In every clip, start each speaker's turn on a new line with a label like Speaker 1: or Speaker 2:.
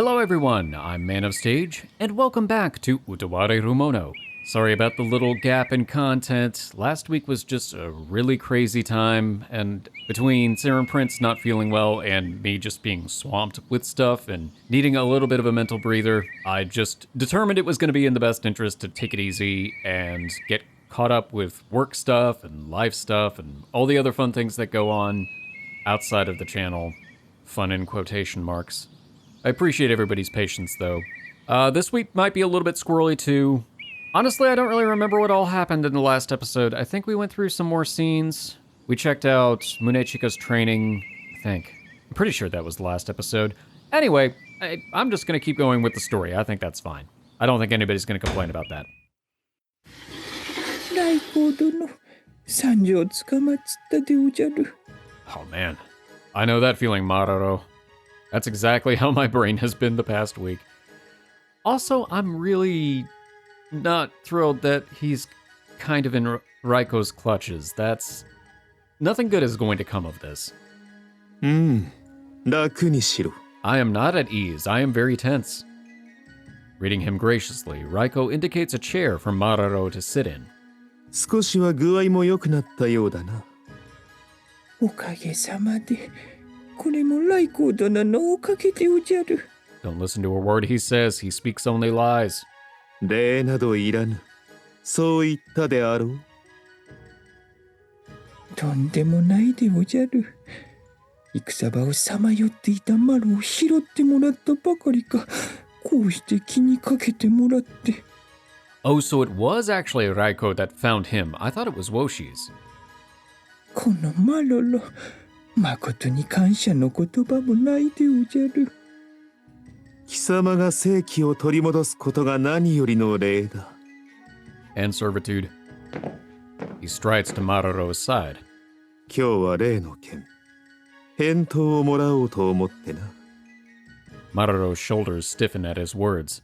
Speaker 1: Hello everyone, I'm Man of Stage, and welcome back to Utawarerumono. Sorry about the little gap in content. Last week was just a really crazy time, and between Sarah and Prince not feeling well and me just being swamped with stuff and needing a little bit of a mental breather, I just determined it was going to be in the best interest to take it easy and get caught up with work stuff and life stuff and all the other fun things that go on outside of the channel. Fun in quotation marks. I appreciate everybody's patience though. This week might be a little bit squirrely too. Honestly, I don't really remember what all happened in the last episode. I think we went through some more scenes. We checked out Munechika's training, I think. I'm pretty sure that was the last episode. Anyway, I'm just gonna keep going with the story. I think that's fine. I don't think anybody's gonna complain about that. Oh man, I know that feeling, Maroro. That's exactly how my brain has been the past week. Also, I'm really not thrilled that he's kind of in Raiko's clutches. Nothing good is going to come of this. I am not at ease. I am very tense. Reading him graciously, Raiko indicates a chair for Maroro to sit in. Don't listen to a word he says. He speaks only lies. Oh, so it was actually Raiko that found him. I thought it was Woshi's. And servitude. He strides to Maroro's side. Maroro's shoulders stiffen at his words.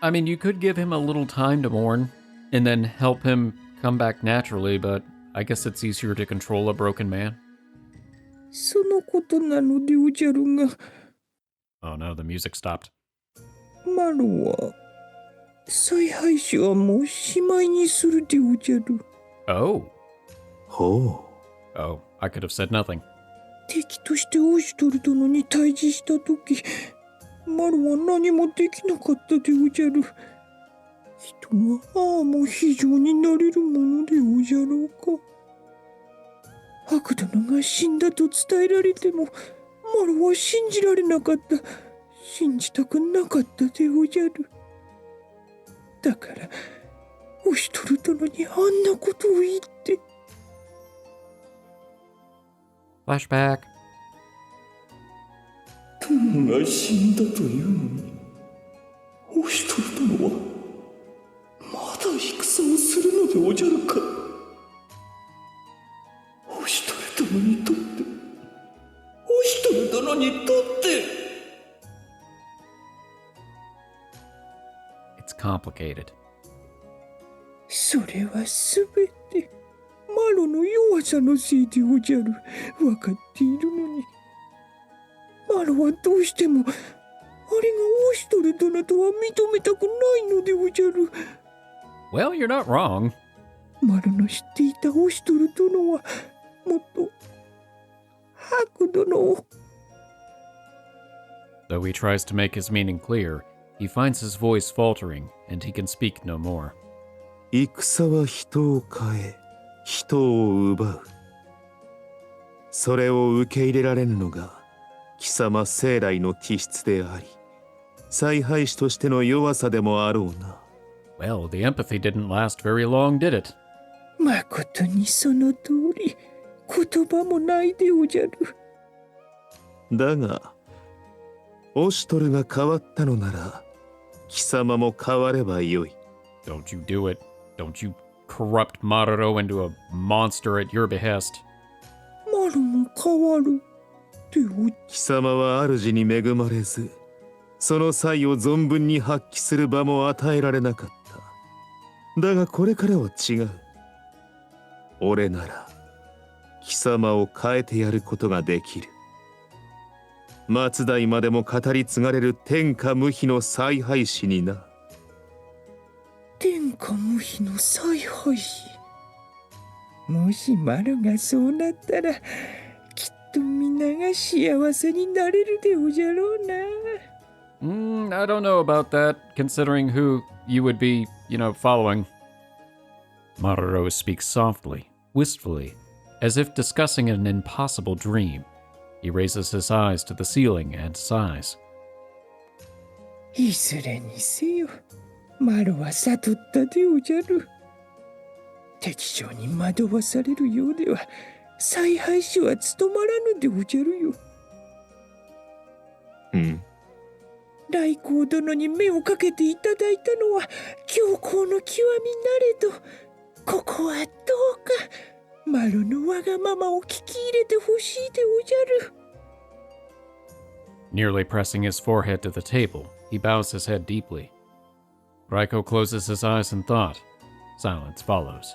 Speaker 1: I mean, you could give him a little time to mourn, and then help him come back naturally, but I guess it's easier to control a broken man. Oh no, the music stopped. Oh. Oh, I could have said nothing. Flashback. It's complicated. Well, you're not wrong. Though he tries to make his meaning clear, he finds his voice faltering, and he can speak no more. Well, the empathy didn't last very long, did it? Don't you do it. Don't you corrupt Maroro into a monster at your behest.
Speaker 2: ルも変わる。
Speaker 3: 貴様は主に恵まれず、その才を存分に発揮する場も与えられなかった。だがこれからは違う。俺なら貴様を変えてやることができる。末代までも語り継がれる天下無比の采配師にな。
Speaker 2: 天下無比の采配師。もしマルがそうなったら、きっとみんなが幸せになれるでおじゃろうな。
Speaker 1: I don't know about that, considering who you would be, following. Maruo speaks softly, wistfully, as if discussing an impossible dream. He raises his eyes to the ceiling and sighs.
Speaker 2: いずれにせよ、マルは悟ったでおじゃる。敵将に惑わされるようでは、采配師は務まらぬでおじゃるよ。来光殿に目をかけていただいたのは強行の極みなれど、ここはどうかマルのわがままを聞き入れてほしいでおじゃる。
Speaker 1: Nearly pressing his forehead to the table, he bows his head deeply. Raiko closes his eyes in thought. Silence follows.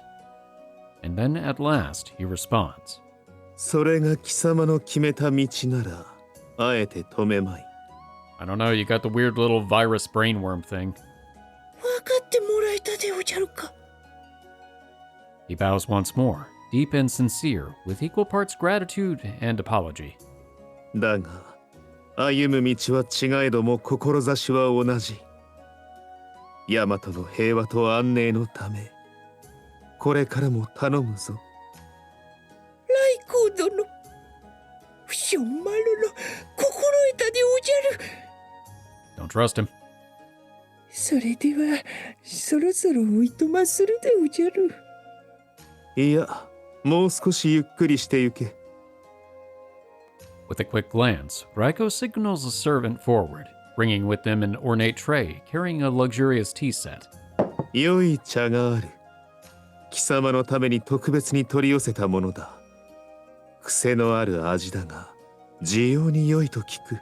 Speaker 1: And then at last he responds.
Speaker 3: それが貴様の決めた道なら、あえて止めまい。
Speaker 1: I don't know, you got the weird little virus brainworm thing.
Speaker 2: わかってもらえたでおじゃるか。
Speaker 1: He bows once more, deep and sincere, with equal parts gratitude and apology.
Speaker 3: だが、歩む道は違えども志は同じ。大和の平和と安寧のため、これからも頼むぞ。
Speaker 2: 来光殿、不祥マルの心得たでおじゃる。
Speaker 1: Don't trust him.
Speaker 2: それでは、そろそろおいとまするでおじゃる。
Speaker 3: いや、もう少しゆっくりしてゆけ。
Speaker 1: With a quick glance, Raiko signals a servant forward, bringing with them an ornate tray carrying a luxurious tea set.
Speaker 3: 良い茶がある。貴様のために特別に取り寄せたものだ。癖のある味だが、需要に良いと聞く。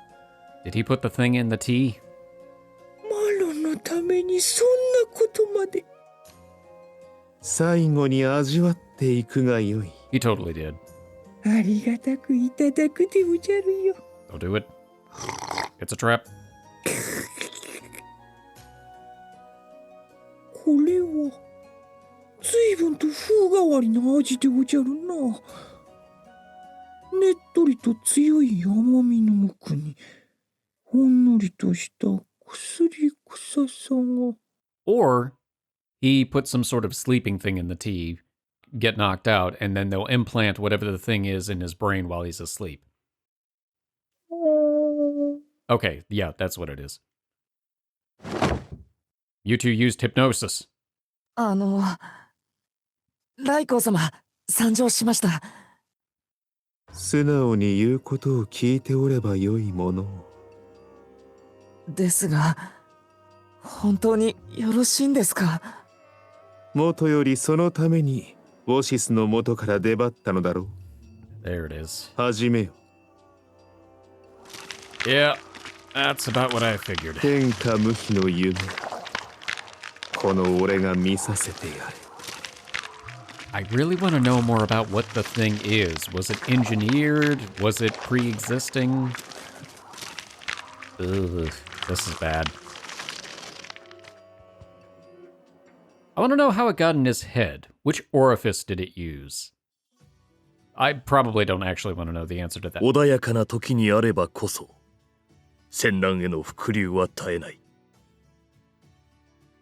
Speaker 1: Did he put the thing in the tea?
Speaker 2: マロのためにそんなことまで。
Speaker 3: 最後に味わっていくがよい。
Speaker 1: He totally did.
Speaker 2: ありがたくいただくでおじゃるよ。
Speaker 1: Don't do it. It's a trap.
Speaker 2: これは随分と風変わりな味でおじゃるな。ねっとりと強い甘みの奥にほんのりとした薬臭さが。
Speaker 1: Or he put some sort of sleeping thing in the tea, get knocked out, and then they'll implant whatever the thing is in his brain while he's asleep. Okay, yeah, that's what it is. You two used hypnosis.
Speaker 4: ライコウ様、参上しました。
Speaker 3: 素直に言うことを聞いておればよいものを。
Speaker 4: ですが、本当によろしいんですか？
Speaker 3: もとよりそのためにオシスの元から出張ったのだろう。
Speaker 1: There it is.
Speaker 3: 始めよ。
Speaker 1: Yeah, that's about what I figured.
Speaker 3: 天下無比の夢。この俺が見させてやる。
Speaker 1: I really want to know more about what the thing is. Was it engineered? Was it pre-existing? Ugh, this is bad. I want to know how it got in his head. Which orifice did it use? I probably don't actually want to know the answer to that.
Speaker 5: 穏やかな時にあればこそ、戦乱への伏流は絶えない。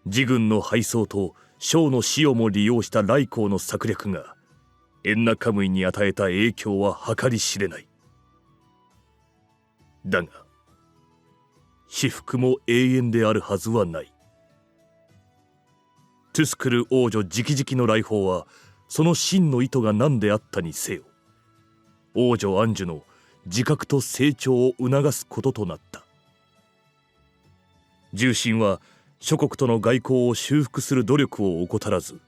Speaker 5: 自軍の敗走と将の死をも利用した来光の策略がEnnakamuyに与えた影響は計り知れない。だが至福も永遠であるはずはない。トゥスクル王女直々の来訪はその真の意図が何であったにせよ、王女アンジュの自覚と成長を促すこととなった。重臣は諸国との外交を修復する努力を怠らず、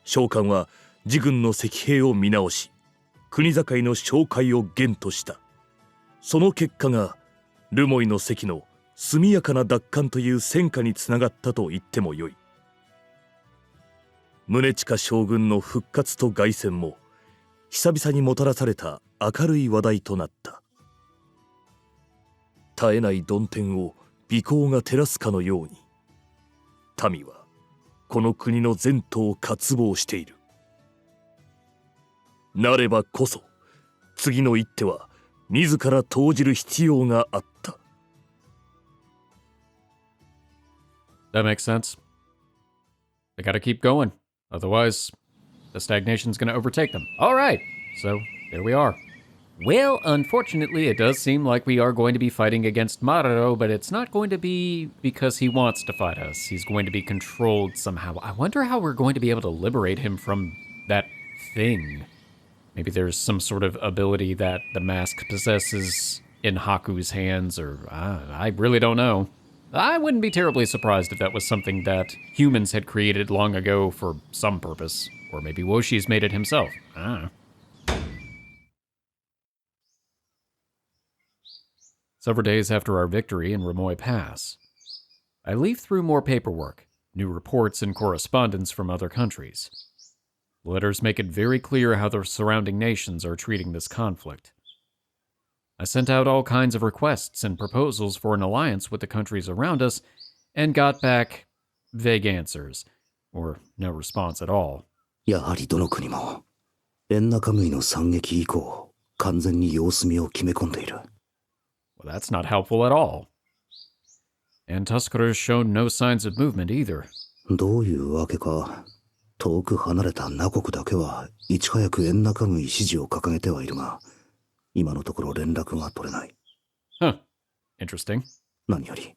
Speaker 5: 召喚は自軍の石兵を見直し、国境の紹介を厳とした。その結果が留萌の関の速やかな奪還という戦果につながったと言ってもよい。宗近将軍の復活と凱旋も久々にもたらされた明るい話題となった。絶えない曇天を美光が照らすかのように、民はこの国の前途を渇望している。なればこそ次の一手は自ら投じる必要があった。
Speaker 1: That makes sense. They gotta keep going. Otherwise, the stagnation's gonna overtake them. All right, so there we are. Well, unfortunately, it does seem like we are going to be fighting against Mararo, but it's not going to be because he wants to fight us. He's going to be controlled somehow. I wonder how we're going to be able to liberate him from that thing. Maybe there's some sort of ability that the mask possesses in Haku's hands, or I really don't know. I wouldn't be terribly surprised if that was something that humans had created long ago for some purpose. Or maybe Woshi's made it himself. I don't know. Several days after our victory in Rumoi Pass, I leaf through more paperwork, new reports and correspondence from other countries. The letters make it very clear how the surrounding nations are treating this conflict. I sent out all kinds of requests and proposals for an alliance with the countries around us, and got back vague answers, or no response at all.
Speaker 6: やはりどの国もEnnakamuyの惨劇以降、完全に様子見を決め込んでいる。
Speaker 1: Well, that's not helpful at all. And Tuscaro's shown no signs of movement either.
Speaker 6: どういうわけか、遠く離れた那国だけはいち早くEnnakamuy支持を掲げてはいるが、今のところ連絡が取れない。
Speaker 1: Huh. Interesting.
Speaker 6: 何より、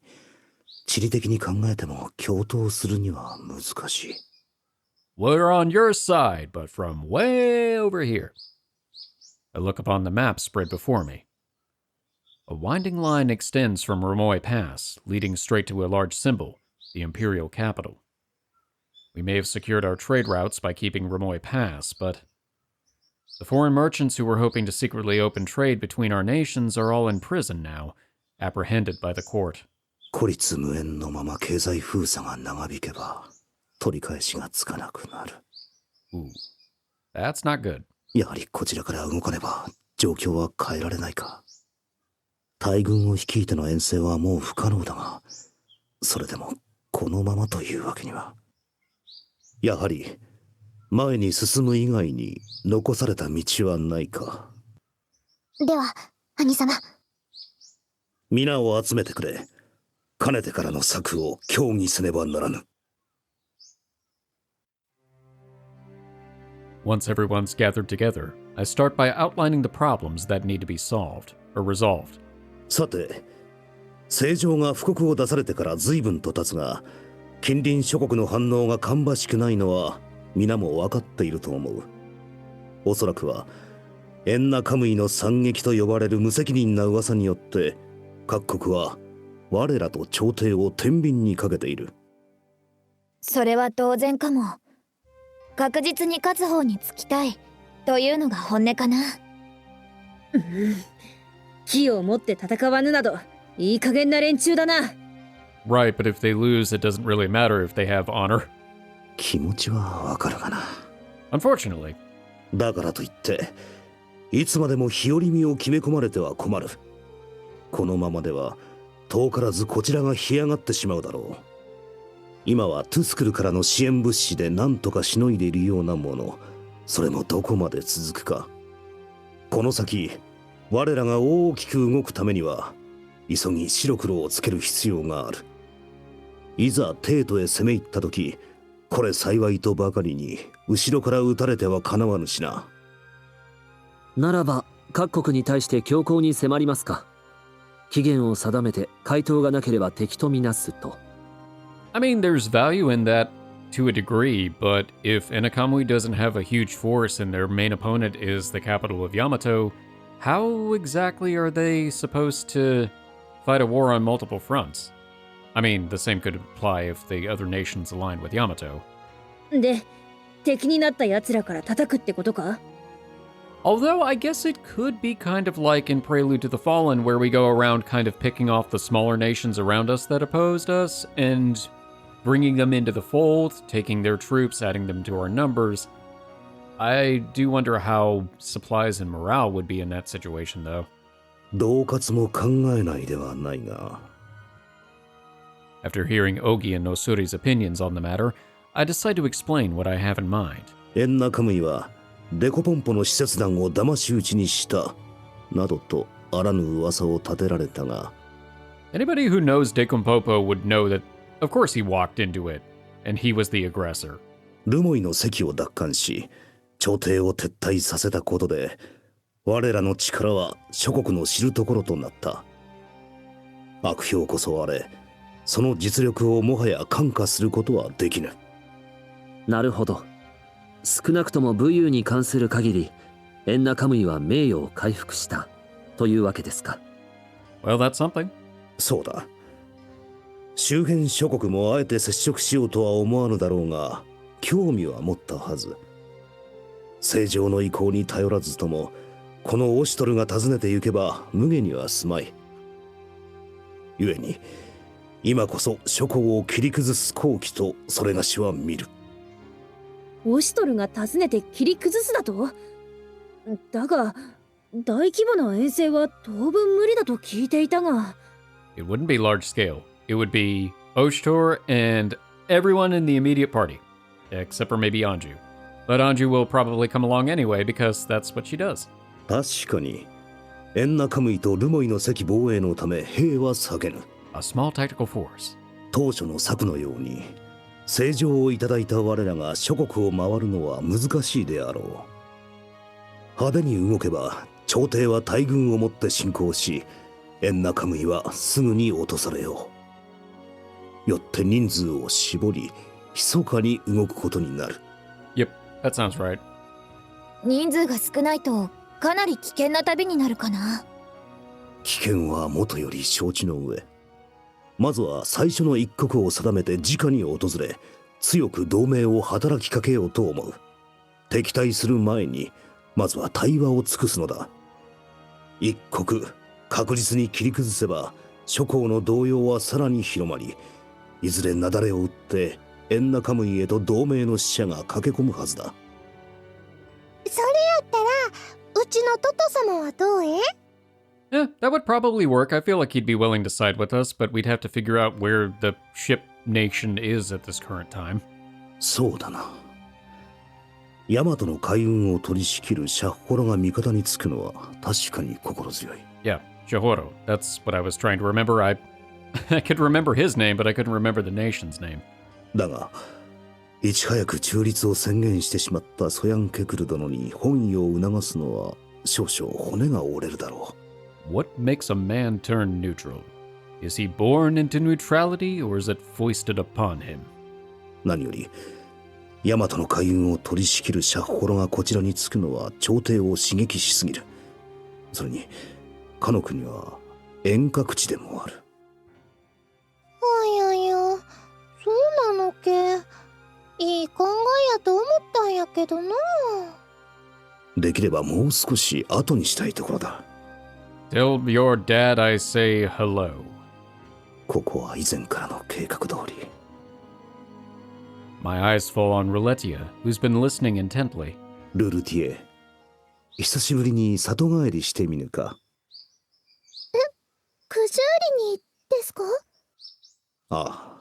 Speaker 6: 地理的に考えても共闘するには難しい。
Speaker 1: We're on your side, but from way over here. I look upon the map spread before me. A winding line extends from Rumoi Pass, leading straight to a large symbol, the Imperial capital. We may have secured our trade routes by keeping Rumoi Pass, but the foreign merchants who were hoping to secretly open trade between our nations are all in prison now, apprehended by the court.
Speaker 6: 孤立無縁のまま経済封鎖が長引けば、取り返しがつかなくなる。
Speaker 1: Ooh, that's not good.
Speaker 6: やはりこちらから動かねば状況は変えられないか。大軍を率いての遠征はもう不可能だが、それでもこのままというわけには。やはり前に進む以外に残された道はないか。
Speaker 7: では、兄様。
Speaker 6: 皆を集めてくれ。かねてからの策を協議せねばならぬ。
Speaker 1: Once everyone's gathered together, I start by outlining the problems that need to be solved, or resolved.
Speaker 6: さて、正常が布告を出されてから随分と経つが、近隣諸国の反応が芳しくないのは皆も分かっていると思う。おそらくはEnnakamuyの惨劇と呼ばれる無責任な噂によって各国は我らと朝廷を天秤にかけている。
Speaker 7: それは当然かも。確実に勝つ方につきたいというのが本音かな。
Speaker 8: 気を持って戦わぬなどいい加減な連中だな。
Speaker 1: Right, but if they lose, it doesn't really matter if they have honor.
Speaker 6: 気持ちはわかるがな。
Speaker 1: Unfortunately.
Speaker 6: だからといっていつまでも日和見を決め込まれては困る。このままでは遠からずこちらが干上がってしまうだろう。今はトゥスクルからの支援物資で何とかしのいでいるようなもの、それもどこまで続くか。この先我らが大きく動くためには急ぎ白黒をつける必要がある。いざ帝都へ攻め入った時、これ幸いとばかりに後ろから撃たれてはかなわぬしな。
Speaker 9: ならば各国に対して強硬に迫りますか。期限を定めて回答がなければ敵とみなすと。
Speaker 1: I mean, there's value in that to a degree, but if Ennakamuy doesn't have a huge force and their main opponent is the capital of Yamato, how exactly are they supposed to fight a war on multiple fronts? I mean, the same could apply if the other nations align with Yamato.
Speaker 8: で、敵になった奴らから叩くってことか？
Speaker 1: Although I guess it could be kind of like in Prelude to the Fallen, where we go around kind of picking off the smaller nations around us that opposed us and bringing them into the fold, taking their troops, adding them to our numbers. I do wonder how supplies and morale would be in that situation, though.
Speaker 6: 恫喝も考えないではないが。
Speaker 1: After hearing Ogi and Nosuri's opinions on the matter, I decide to explain what I have in mind.
Speaker 6: Ennakamuyはデコポンポの使節団を騙し討ちにしたなどとあらぬ噂を立てられたが。
Speaker 1: Anybody who knows Dekumpopo would know that, of course he walked into it, and he was the aggressor.
Speaker 6: ルモイの席を奪還し、朝廷を撤退させたことで、我らの力は諸国の知るところとなった。悪評こそあれ、その実力をもはや看過することはできぬ。
Speaker 9: なるほど。少なくとも武勇に関する限り、エンナカムイは名誉を回復したというわけですか。
Speaker 1: Well, that's something.
Speaker 6: そうだ。周辺諸国もあえて接触しようとは思わぬだろうが、興味は持ったはず。正常の意向に頼らずとも、このオシュトルが訪ねて行けば無下にはすまい。故に、今こそ諸侯を切り崩す好機とそれがしは見る。
Speaker 8: オシュトルが訪ねて切り崩すだと？だが、大規模な遠征は当分無理だと聞いていたが。
Speaker 1: It wouldn't be large scale. It would be Oshtor and everyone in the immediate party, except for maybe Anju. But Anju will probably come along anyway because that's what she does.
Speaker 6: 確かに、エンナカムイとルモイの席防衛のため兵は避けぬ。
Speaker 1: A small tactical force.
Speaker 6: 当初の策のように、正常をいただいた我らが諸国を回るのは難しいであろう。派手に動けば、朝廷は大軍をもって侵攻し、エンナカムイはすぐに落とされよう。よって人数を絞り、密かに動くことになる。
Speaker 1: Yep, that sounds right.
Speaker 7: 人数が少ないとかなり危険な旅になるかな。
Speaker 6: 危険はもとより承知の上。まずは最初の一国を定めて直に訪れ、強く同盟を働きかけようと思う。敵対する前に、まずは対話を尽くすのだ。一国、確実に切り崩せば、諸侯の動揺はさらに広まり、いずれ雪崩を打って、エンナカムイへと同盟の使者が駆け込むはずだ。
Speaker 10: それやったら、うちのトト様はどうえ
Speaker 1: Yeah, that would probably work. I feel like he'd be willing to side with us, but we'd have to figure out where the ship nation is at this current time.
Speaker 6: そうだな。ヤマトの海運を取り仕切るシャッホロが味方につくのは確かに心強い。
Speaker 1: Yeah, Shihoro. That's what I was trying to remember. I could remember his name, but I couldn't remember the nation's name.
Speaker 6: だが、いち早く中立を宣言してしまったソヤンケクル殿に本意を促すのは少々骨が折れるだろう。
Speaker 1: What makes a man turn neutral? Is he born into neutrality, or is it foisted upon him?
Speaker 6: 何より、ヤマトの海運を取り仕切るシャッホロがこちらにつくのは朝廷を刺激しすぎる。それに、かの国は遠隔地でもある。
Speaker 10: あやや、そうなのけ。いい考えやと思ったんやけどな。
Speaker 6: できればもう少し後にしたいところだ。
Speaker 1: Tell your dad I say hello.
Speaker 6: ここは以前からの計画通り。
Speaker 1: My eyes fall on Rulutieh, who's been listening intently.
Speaker 6: ルルティエ、久しぶりに里帰りしてみぬか。
Speaker 10: 九十里にですか？
Speaker 6: ああ、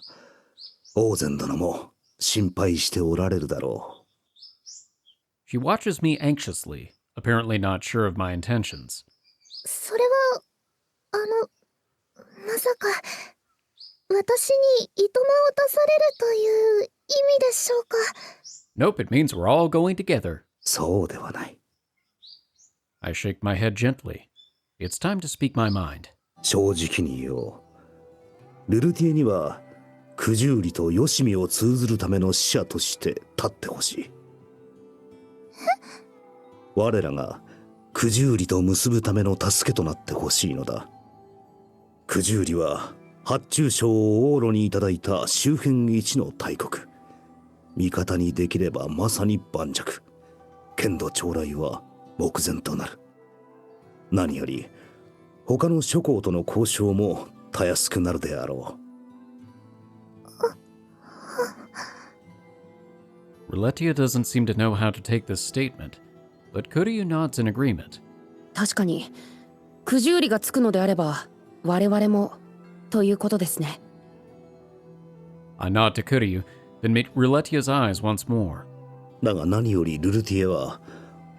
Speaker 6: オーゼン殿も心配しておられるだろう。
Speaker 1: She watches me anxiously, apparently not sure of my intentions.
Speaker 10: それは、まさか、私にいとまを出されるという意味でしょうか？
Speaker 1: Nope, it means we're all going together.
Speaker 6: そうではない。
Speaker 1: I shake my head gently. It's time to speak my mind.
Speaker 6: 正直に言おう。ルルティエには、九十里とよしみを通ずるための使者として立ってほしい。我らが九十里と結ぶための助けとなってほしいのだ。九十里は発注賞を往路にいただいた周辺一の大国。味方にできればまさに盤石。剣道将来は目前となる。何より他の諸侯との交渉もたやすくなるであろ
Speaker 1: う。Rulutieh doesn't seem to know how to take this statement, but Kuryu nods in agreement.
Speaker 11: 確かにくじ売りがつくのであれば我々もということですね。
Speaker 1: I nod to Kuryu, then meet Rulutieh's eyes once more.
Speaker 6: だが何よりルルティエは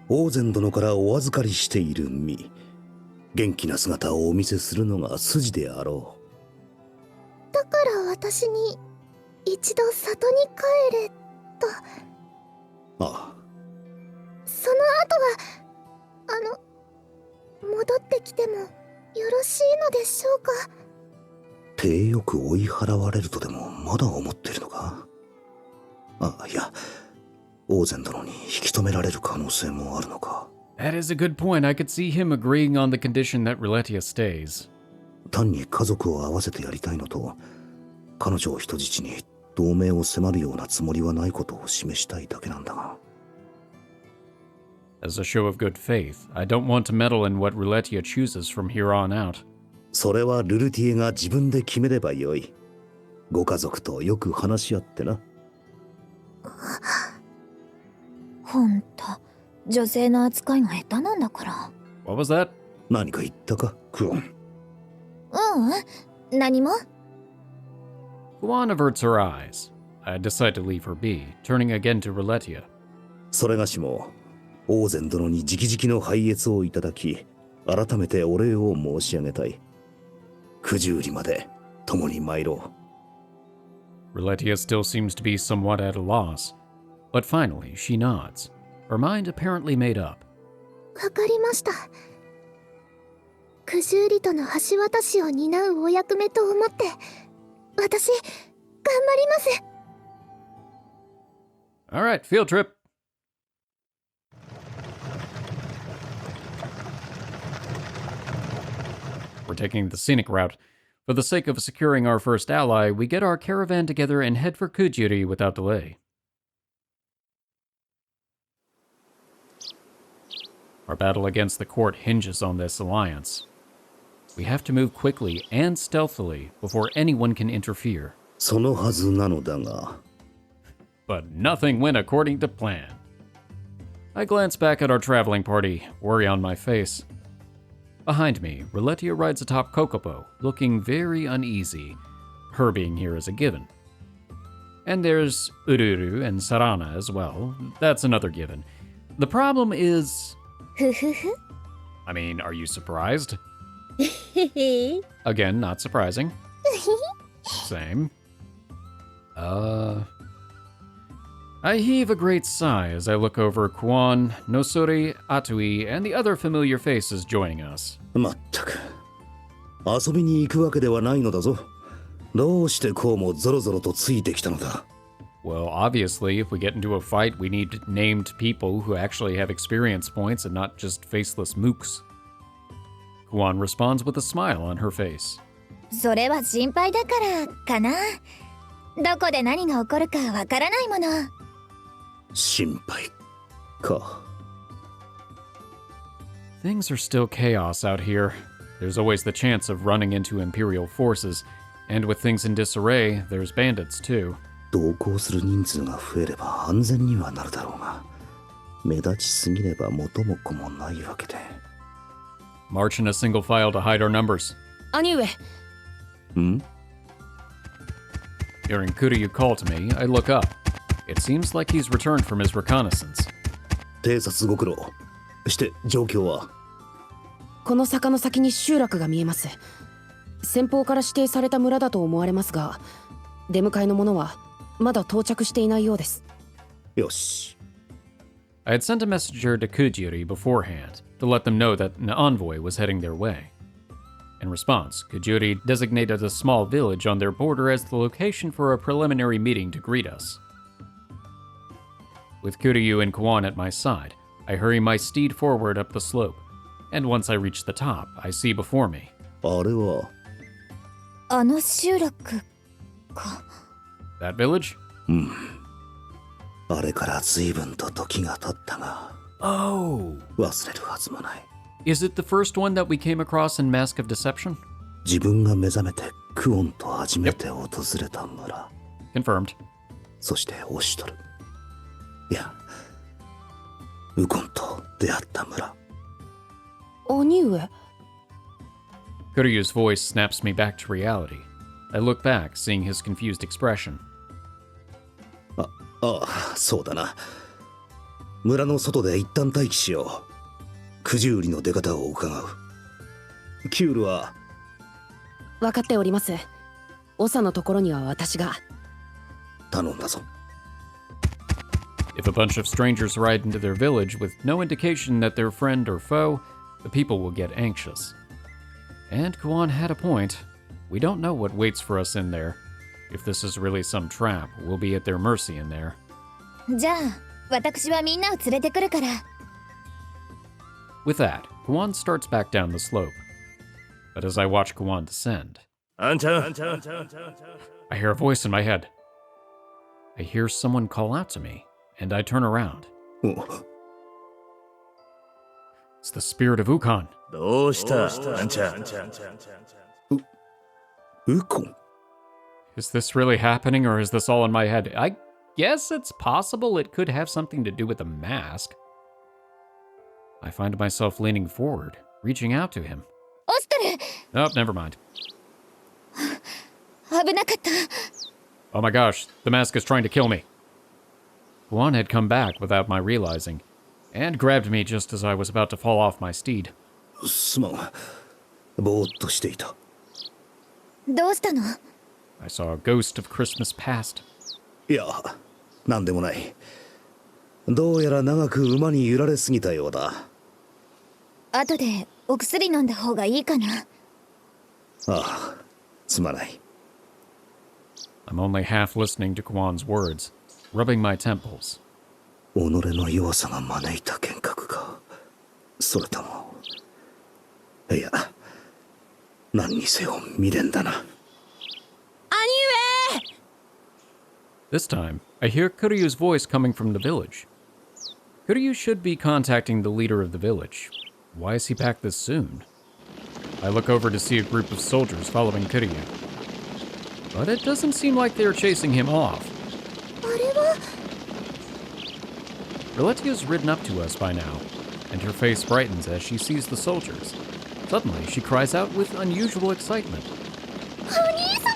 Speaker 6: オーゼン殿からお預かりしている身、元気な姿をお見せするのが筋であろ
Speaker 10: う。だから私に一度里に帰れと。
Speaker 6: ああ。
Speaker 10: その後は戻ってきてもよろしいのでしょうか。
Speaker 6: 体よく追い払われるとでもまだ思っているのか。ああ、いや、オーゼン殿に引き止められる可能性もあるのか。
Speaker 1: That is a good point. I could see him agreeing on the condition that Rulutieh stays.
Speaker 6: 単に家族を合わせてやりたいのと、彼女を人質に同盟を迫るようなつもりはないことを示したいだけなんだが。
Speaker 1: As a show of good faith, I don't want to meddle in what Rulutieh chooses from here on out.
Speaker 6: それはルルティエが自分で決めればよい。ご家族とよく話し合ってな。
Speaker 7: ほんと、女性の扱いが下手なんだから。
Speaker 1: What was that?
Speaker 6: 何か言ったか、クオン。
Speaker 7: 何も。
Speaker 1: Kuan averts her eyes. I decide to leave her be, turning again to Rulutieh.
Speaker 6: それがしも、オーゼン殿に直々の拝謁をいただき、改めてお礼を申し上げたい。九十里まで共に参ろ
Speaker 1: う。Rulutieh still seems to be somewhat at a loss, but finally she nods, her mind apparently made up.
Speaker 10: わかりました。九十里との橋渡しを担うお役目と思って、私、頑張ります。
Speaker 1: All right, field trip. We're taking the scenic route. For the sake of securing our first ally, we get our caravan together and head for Kuiyuri without delay. Our battle against the court hinges on this alliance. We have to move quickly and stealthily before anyone can interfere.
Speaker 6: そのはずなのだが。
Speaker 1: But nothing went according to plan. I glance back at our traveling party, worry on my face. Behind me, Rulutieh rides atop Kokopo, looking very uneasy. Her being here is a given. And there's Ururu and Sarana as well. That's another given. The problem is... I mean, are you surprised? Again, not surprising. Same. I heave a great sigh as I look over Kuan, Nosori, Atui, and the other familiar faces joining us.
Speaker 6: まったく。遊びに行くわけではないのだぞ。どうしてこうもゾロゾロとついてきたのだ。
Speaker 1: Well, obviously, if we get into a fight, we need named people who actually have experience points and not just faceless mooks. Kuan responds with a smile on her face.
Speaker 7: それは心配だからかな。どこで何が起こるかわからないもの。
Speaker 6: 心配か。
Speaker 1: Things are still chaos out here. There's always the chance of running into Imperial forces, and with things in disarray, there's bandits too.
Speaker 6: 同行する人数が増えれば安全にはなるだろうが、目立ちすぎれば元も子もないわけで。
Speaker 1: March in a single file to hide our numbers.
Speaker 11: 兄上。
Speaker 1: Hearing Kuryu call to me, I look up. It seems like he's returned from his reconnaissance.
Speaker 6: 偵察ご苦労。して状況は？
Speaker 11: この坂の先に集落が見えます。先方から指定された村だと思われますが、出迎えの者はまだ到着していないようです。
Speaker 6: よし。
Speaker 1: I had sent a messenger to Kuiyuri beforehand to let them know that an envoy was heading their way. In response, Kuiyuri designated a small village on their border as the location for a preliminary meeting to greet us. With Kuryu and Kuan at my side, I hurry my steed forward up the slope, and once I reach the top, I see before me.
Speaker 6: あれは？
Speaker 7: あの集落か。
Speaker 1: That village?
Speaker 6: あれから随分と時が経ったが。
Speaker 1: Oh.
Speaker 6: 忘れるはずもない。
Speaker 1: Is it the first one that we came across in Mask of Deception?
Speaker 6: 自分が目覚めてクオンと初めて訪れた村。
Speaker 1: Confirmed.
Speaker 6: そしてオシュトル。いや、ウコンと出会った村。
Speaker 11: 兄上。
Speaker 1: Kuryu's voice snaps me back to reality. I look back, seeing his confused expression.
Speaker 6: ああ、そうだな。村の外で一旦待機しよう。九十売りの出方を伺う。キュールは
Speaker 11: 分かっております。長のところには私が。
Speaker 6: 頼んだぞ。
Speaker 1: If a bunch of strangers ride into their village with no indication that they're friend or foe, the people will get anxious. And Kuon had a point. We don't know what waits for us in there. If this is really some trap, we'll be at their mercy in there.
Speaker 7: じゃあ私はみんなを連れてくるから。
Speaker 1: With that, Kuon starts back down the slope. But as I watch Kuon descend, I hear a voice in my head. I hear someone call out to me, and I turn around. It's the spirit of Ukon.
Speaker 5: どうしたあんちゃん。
Speaker 6: ウコン。
Speaker 1: Is this really happening, or is this all in my head? I guess it's possible it could have something to do with the mask. I find myself leaning forward, reaching out to him.
Speaker 7: オストル
Speaker 1: Oh, never mind.
Speaker 7: 危なかった。
Speaker 1: Oh my gosh, the mask is trying to kill me. Kuon had come back without my realizing, and grabbed me just as I was about to fall off my steed.
Speaker 6: すまん。ぼーっとしていた。
Speaker 7: どうしたの？
Speaker 1: I saw a ghost of Christmas past.
Speaker 6: いや、なんでもない。どうやら長く馬に揺られすぎたようだ。
Speaker 7: 後でお薬飲んだ方がいいかな。
Speaker 6: ああ、すまない。
Speaker 1: I'm only half listening to Kuon's words, rubbing my temples.
Speaker 6: 己の弱さが招いた幻覚か。それとも。いや、何にせよ未練だな。
Speaker 11: 兄上
Speaker 1: This time, I hear Kuryu's voice coming from the village. Kuryu should be contacting the leader of the village. Why is he back this soon? I look over to see a group of soldiers following Kuryu. But it doesn't seem like they're chasing him off.
Speaker 10: あれは
Speaker 1: Rulutieh's ridden up to us by now, and her face brightens as she sees the soldiers. Suddenly, she cries out with unusual excitement.
Speaker 10: お兄様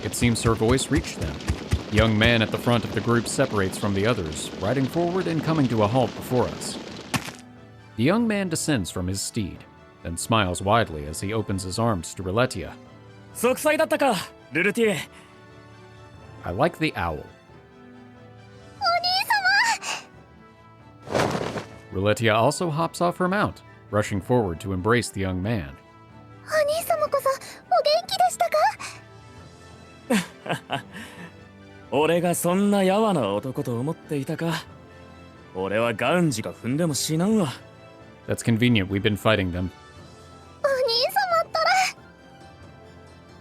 Speaker 1: It seems her voice reached them. The young man at the front of the group separates from the others, riding forward and coming to a halt before us. The young man descends from his steed, then smiles widely as he opens his arms to Rulutieh.
Speaker 4: 息災だったか、ルルティエ。
Speaker 1: I like the owl.
Speaker 10: お兄様
Speaker 1: Rulutieh also hops off her mount, rushing forward to embrace the young man.
Speaker 10: お兄様こそお元気でしたか？
Speaker 4: 俺がそんなやわな男と思っていたか。俺はガンジが踏んでも死なんわ。
Speaker 1: That's convenient, we've been fighting them.
Speaker 10: お兄様ったら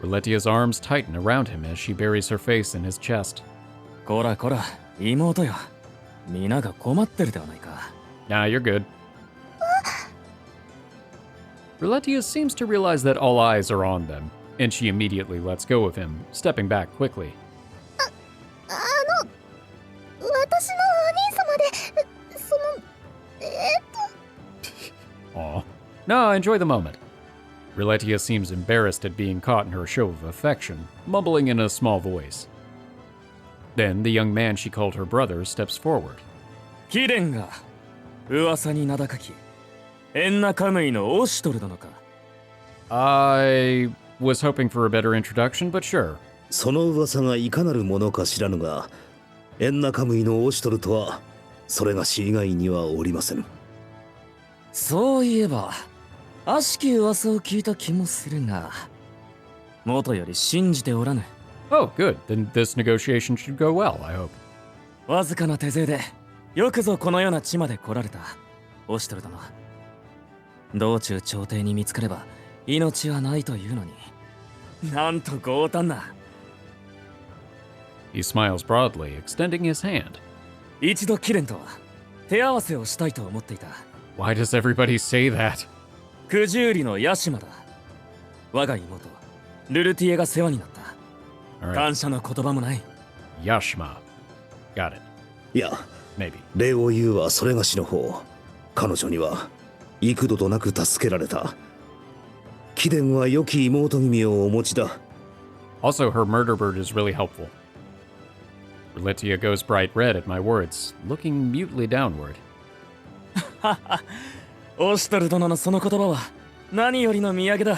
Speaker 1: Rulutieh's arms tighten around him as she buries her face in his chest.
Speaker 4: こらこら、妹よ。皆が困ってるではないか。
Speaker 1: Nah, you're good. Rulutieh seems to realize that all eyes are on them, and she immediately lets go of him, stepping back quickly.
Speaker 10: 私のお兄様でその
Speaker 1: Aw. No, enjoy the moment. Rulutieh seems embarrassed at being caught in her show of affection, mumbling in a small voice. Then the young man she called her brother steps forward.
Speaker 4: 貴殿が噂に名高きエンナカムイのオシトル殿か。
Speaker 1: I was hoping for a better introduction, but sure.
Speaker 6: その噂がいかなるものか知らぬが、エンナカムイのオシトルとは、それがし以外にはおりません。
Speaker 4: そういえば悪しき噂を聞いた気もするが、元より信じておらぬ。
Speaker 1: Oh, good. Then this negotiation should go well, I hope.
Speaker 4: わずかな手勢でよくぞこのような地まで来られたオシトル殿。道中朝廷に見つかれば命はないというのに、なんと強胆な。
Speaker 1: He smiles broadly, extending his hand.
Speaker 4: 一度貴殿とは手合わせをしたいと思っていた。
Speaker 1: Why does everybody say that?
Speaker 4: 九十里のヤシマだ。我が妹ルルティエが世話になった。
Speaker 1: All right.
Speaker 4: 感謝の言葉もない。
Speaker 1: Yashma. Got it.
Speaker 6: いや
Speaker 1: Maybe.
Speaker 6: 礼を言うはそれがしの方。彼女には幾度となく助けられた。貴殿は良き妹君をお持ちだ。
Speaker 1: Also, her murder bird is really helpful. Rulutieh goes bright red at my words, looking mutely downward.
Speaker 4: オシュトル殿のその言葉は何よりの土産だ。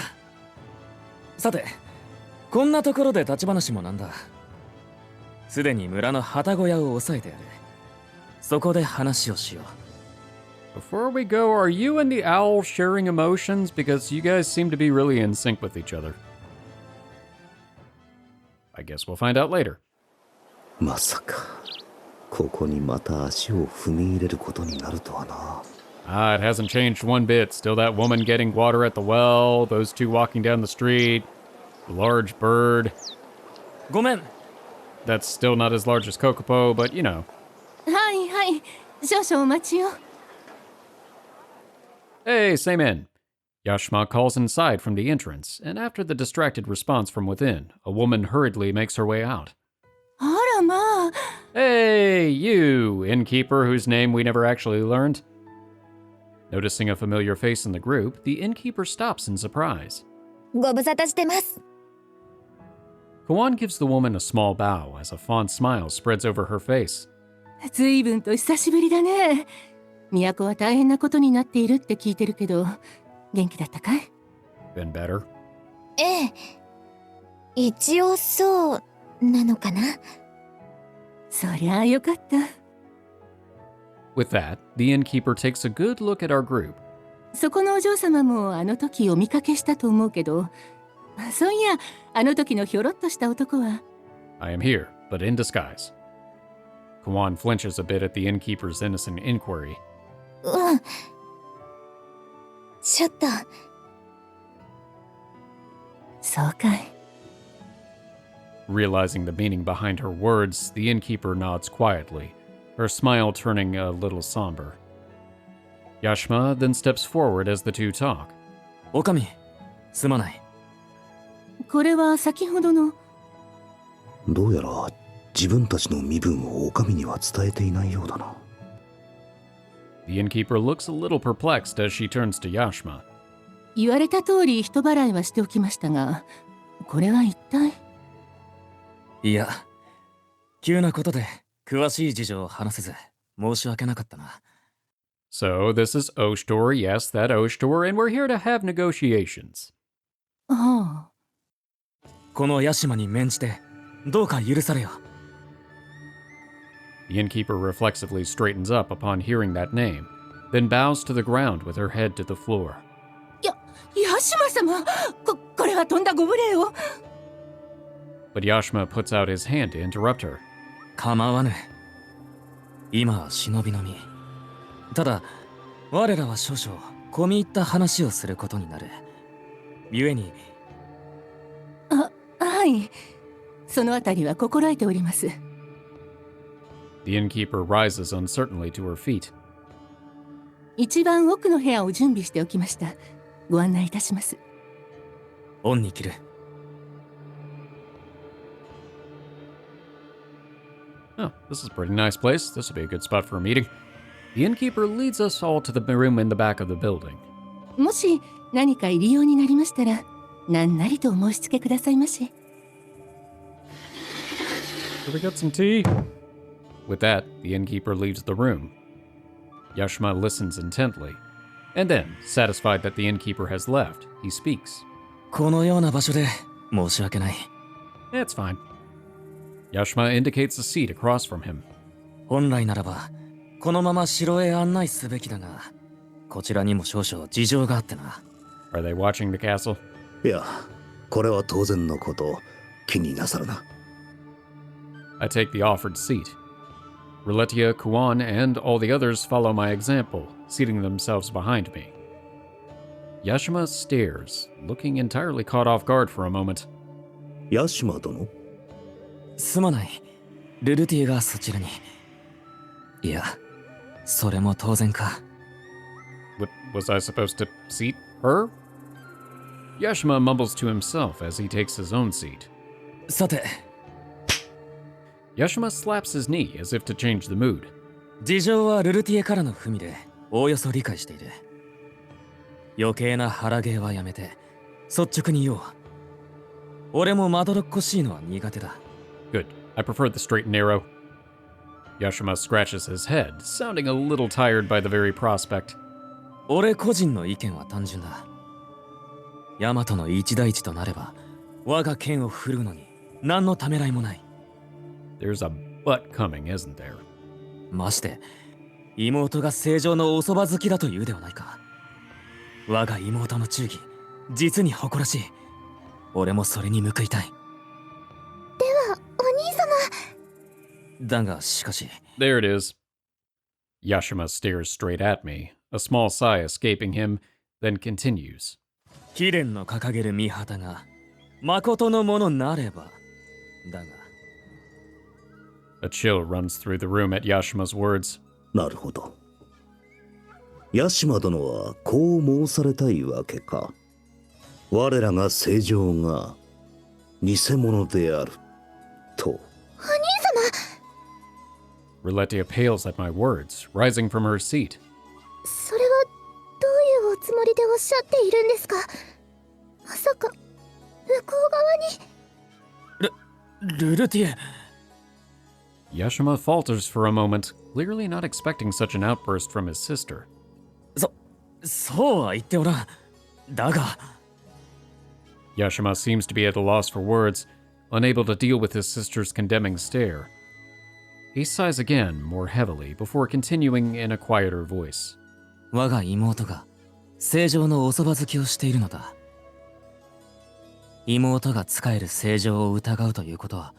Speaker 4: さて、こんなところで立ち話もなんだ。すでに村の旗小屋を押さえてやる。そこで話をしよう。
Speaker 1: Before we go, are you and the owl sharing emotions? Because you guys seem to be really in sync with each other. I guess we'll find out later.
Speaker 6: まさかここにまた足を踏み入れることになるとはな。
Speaker 1: Ah, it hasn't changed one bit. Still that woman getting water at the well, those two walking down the street, the large bird.
Speaker 4: ごめん。
Speaker 1: That's still not as large as Kokopo, but you know.
Speaker 8: はいはい、少々お待ちを。
Speaker 1: Hey, same in. Yashma calls inside from the entrance, and after the distracted response from within, a woman hurriedly makes her way out.
Speaker 8: あらまあ。
Speaker 1: Hey, you, innkeeper whose name we never actually learned. Noticing a familiar face in the group, the innkeeper stops in surprise.
Speaker 7: ご無沙汰してます。
Speaker 1: Kuwan gives the woman a small bow as a fond smile spreads over her face.
Speaker 8: ずいぶんと久しぶりだね。都は大変なことになっているって聞いてるけど、元気だったかい？
Speaker 1: Been better?
Speaker 7: ええ。一応そうなのかな。
Speaker 8: そりゃあよかった。
Speaker 1: With that, the innkeeper takes a good look at our group.
Speaker 8: そこのお嬢様もあの時お見かけしたと思うけど、そういや、あの時のひょろっとした男は。
Speaker 1: I am here, but in disguise. Kuwan flinches a bit at the innkeeper's innocent inquiry.
Speaker 7: うん。ちょっと。
Speaker 8: そうかい。
Speaker 1: Realizing the meaning behind her words, the innkeeper nods quietly, her smile turning a little somber. Yashma then steps forward as the two talk.
Speaker 4: おかみ、すまない。
Speaker 8: これは先ほどの。
Speaker 6: どうやら自分たちの身分をお上には伝えていないようだな。
Speaker 1: The innkeeper looks a little perplexed as she turns to Yashma.
Speaker 8: 言われた通り人払いはしておきましたが、これは一体。
Speaker 4: いや、急なことで詳しい事情を話せず申し訳なかったな。
Speaker 1: So, this is Oshtor, yes, that Oshtor, and we're here to have negotiations.
Speaker 8: ああ。
Speaker 4: このヤシマに免じてどうか許されよ。
Speaker 1: The innkeeper reflexively straightens up upon hearing that name, then bows to the ground with her head to the floor.
Speaker 8: ヤシマ様、これはとんだご無礼を。
Speaker 1: But Yashma puts out his hand to interrupt her.
Speaker 4: 構わぬ。今は忍びの身。ただ、我らは少々込み入った話をすることになる。故に。
Speaker 8: はい。そのあたりは心得ております。
Speaker 1: The innkeeper rises uncertainly to her feet.
Speaker 8: 一番奥の部屋を準備しておきました。ご案内いたします。
Speaker 4: 恩に着る。
Speaker 1: Oh, this is a pretty nice place. This will be a good spot for a meeting. The innkeeper leads us all to the room in the back of the building.
Speaker 8: もし何か入り用になりましたら、何なりとお申し付けくださいまし。
Speaker 1: Should we get some tea? With that, the innkeeper leaves the room. Yashma listens intently, and then, satisfied that the innkeeper has left, he speaks.
Speaker 4: このような場所で申し訳ない。
Speaker 1: It's fine. Yashma indicates a seat across from him.
Speaker 4: 本来ならばこのまま城へ案内すべきだが、こちらにも少々事情があってな。
Speaker 1: Are they watching the castle?
Speaker 6: いや、これは当然のこと。気になさるな。
Speaker 1: I take the offered seat. Rulutieh, Kuwan, and all the others follow my example, seating themselves behind me. Yashma stares, looking entirely caught off guard for a moment.
Speaker 6: ヤシマ殿？
Speaker 4: すまない。ルルティエがそちらに。いや、それも当然か。
Speaker 1: Was I supposed to seat her? Yashma mumbles to himself as he takes his own seat.
Speaker 4: さて、
Speaker 1: Yashma slaps his knee as if to change the mood.
Speaker 4: 事情はルルティエからの文でおおよそ理解している。余計な腹芸はやめて率直に言おう。俺もまどろっこしいのは苦手だ。
Speaker 1: Good. I prefer the straight and narrow. Yashima scratches his head, sounding a little tired by the very prospect.
Speaker 4: 俺個人の意見は単純だ。ヤマトの一大事となれば我が剣を振るうのに何のためらいもない。
Speaker 1: There's a but coming, isn't there?
Speaker 4: まして妹が正常のおそば好きだというではないか。我が妹の忠義、実に誇らしい。俺もそれに報いたい。
Speaker 10: ではお兄様。
Speaker 4: だがしかし。
Speaker 1: There it is. Yashima stares straight at me, a small sigh escaping him, then continues.
Speaker 4: 貴殿の掲げる御旗が誠のものなれば。だが。
Speaker 1: A chill runs through the room at Yashima's words.
Speaker 6: なるほど。ヤシマ殿はこう申されたいわけか。我らが正常が偽物であると。
Speaker 10: お兄様。
Speaker 1: Rulutieh pales at my words, rising from her seat.
Speaker 10: それはどういうおつもりでおっしゃっているんですか。まさか向こう側に。
Speaker 4: ルルティエ。
Speaker 1: Yashima falters for a moment, clearly not expecting such an outburst from his sister.
Speaker 4: そうは言っておらん。だが。
Speaker 1: Yashima seems to be at a loss for words, unable to deal with his sister's condemning stare. He sighs again, more heavily, before continuing in a quieter voice.
Speaker 4: 我が妹が正常のおそば好きをしているのだ。妹が仕える正常を疑うということは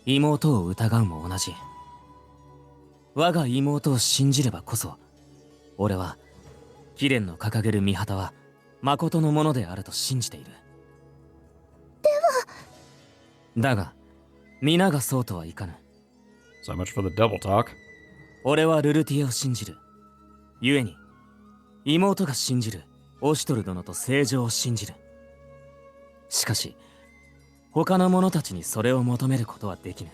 Speaker 4: 妹を疑うも同じ。我が妹を信じればこそ俺は貴殿の掲げる御旗は誠のものであると信じている。
Speaker 10: では。
Speaker 4: だが皆がそうとはいかぬ。
Speaker 1: So much for the double talk.
Speaker 4: 俺はルルティエを信じる。故に妹が信じるオシュトル殿と正常を信じる。しかし他の者たちにそれを求めることはできぬ。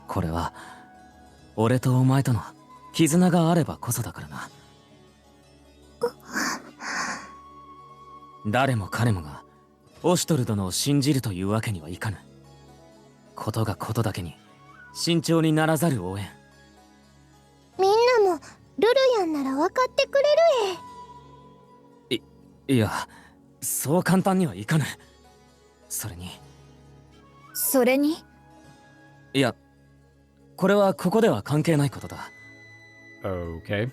Speaker 4: これは俺とお前との絆があればこそだからな。誰も彼もがオシュトル殿を信じるというわけにはいかぬ。ことがことだけに慎重にならざる応援。
Speaker 10: みんなもルルヤンなら分かってくれる
Speaker 4: いや、そう簡単にはいかぬ。それに。
Speaker 7: それに？
Speaker 4: いや、これはここでは関係ないことだ。
Speaker 1: Okay.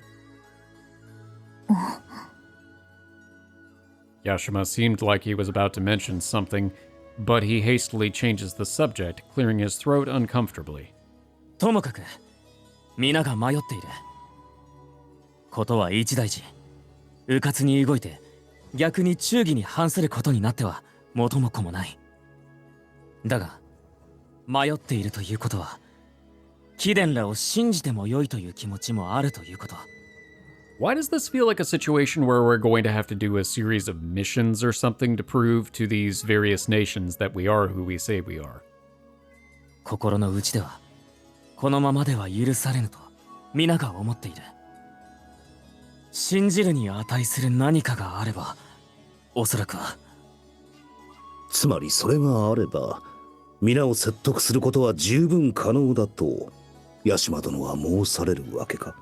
Speaker 1: Yashima seemed like he was about to mention something, but he hastily changes the subject, clearing his throat uncomfortably.
Speaker 4: ともかく、皆が迷っている。ことは一大事。迂闊に動いて、逆に忠義に反することになっては元も子もない。だが、迷っているということは、貴殿らを信じても良いという気持ちもあるということ。
Speaker 1: Why does this feel like a situation where we're going to have to do a series of missions or something to prove to these various nations that we are who we say we are?
Speaker 4: 心の内では、このままでは許されぬと皆が思っている。信じるに値する何かがあれば、おそらくは。
Speaker 6: つまりそれがあれば皆を説得することは十分可能だとヤシマ殿は申されるわけか。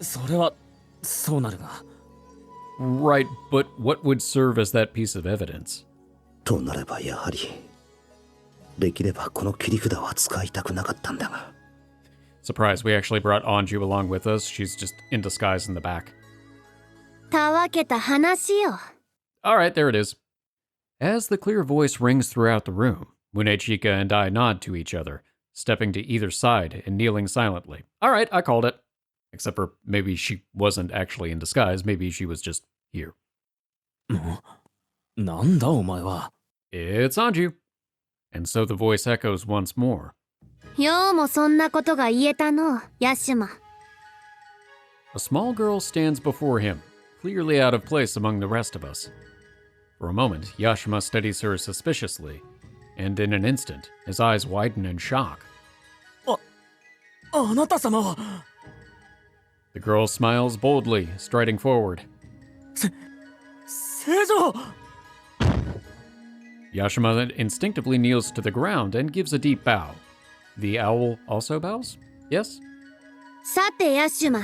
Speaker 4: それはそうなるが。
Speaker 1: Right, but what would serve as that piece of evidence?
Speaker 6: となればやはりできればこの切り札は使いたくなかったんだが。
Speaker 1: Surprise, we actually brought Anju along with us. She's just in disguise in the back.
Speaker 10: たわけた話よ。
Speaker 1: Alright, there it is. As the clear voice rings throughout the room, Munechika and I nod to each other, stepping to either side and kneeling silently. Alright, I called it. Except for maybe she wasn't actually in disguise, maybe she was just here.
Speaker 4: なんだお前は。
Speaker 1: It's Anju. And so the voice echoes once more.
Speaker 10: ようもそんなことが言えたの、ヤシュマ。
Speaker 1: A small girl stands before him, clearly out of place among the rest of us. For a moment, Yashma studies her suspiciously, and in an instant, his eyes widen in shock.
Speaker 4: あなた様は
Speaker 1: The girl smiles boldly, striding forward.
Speaker 4: 正常
Speaker 1: Yashima instinctively kneels to the ground and gives a deep bow. The owl also bows? Yes?
Speaker 10: さてヤシュマ、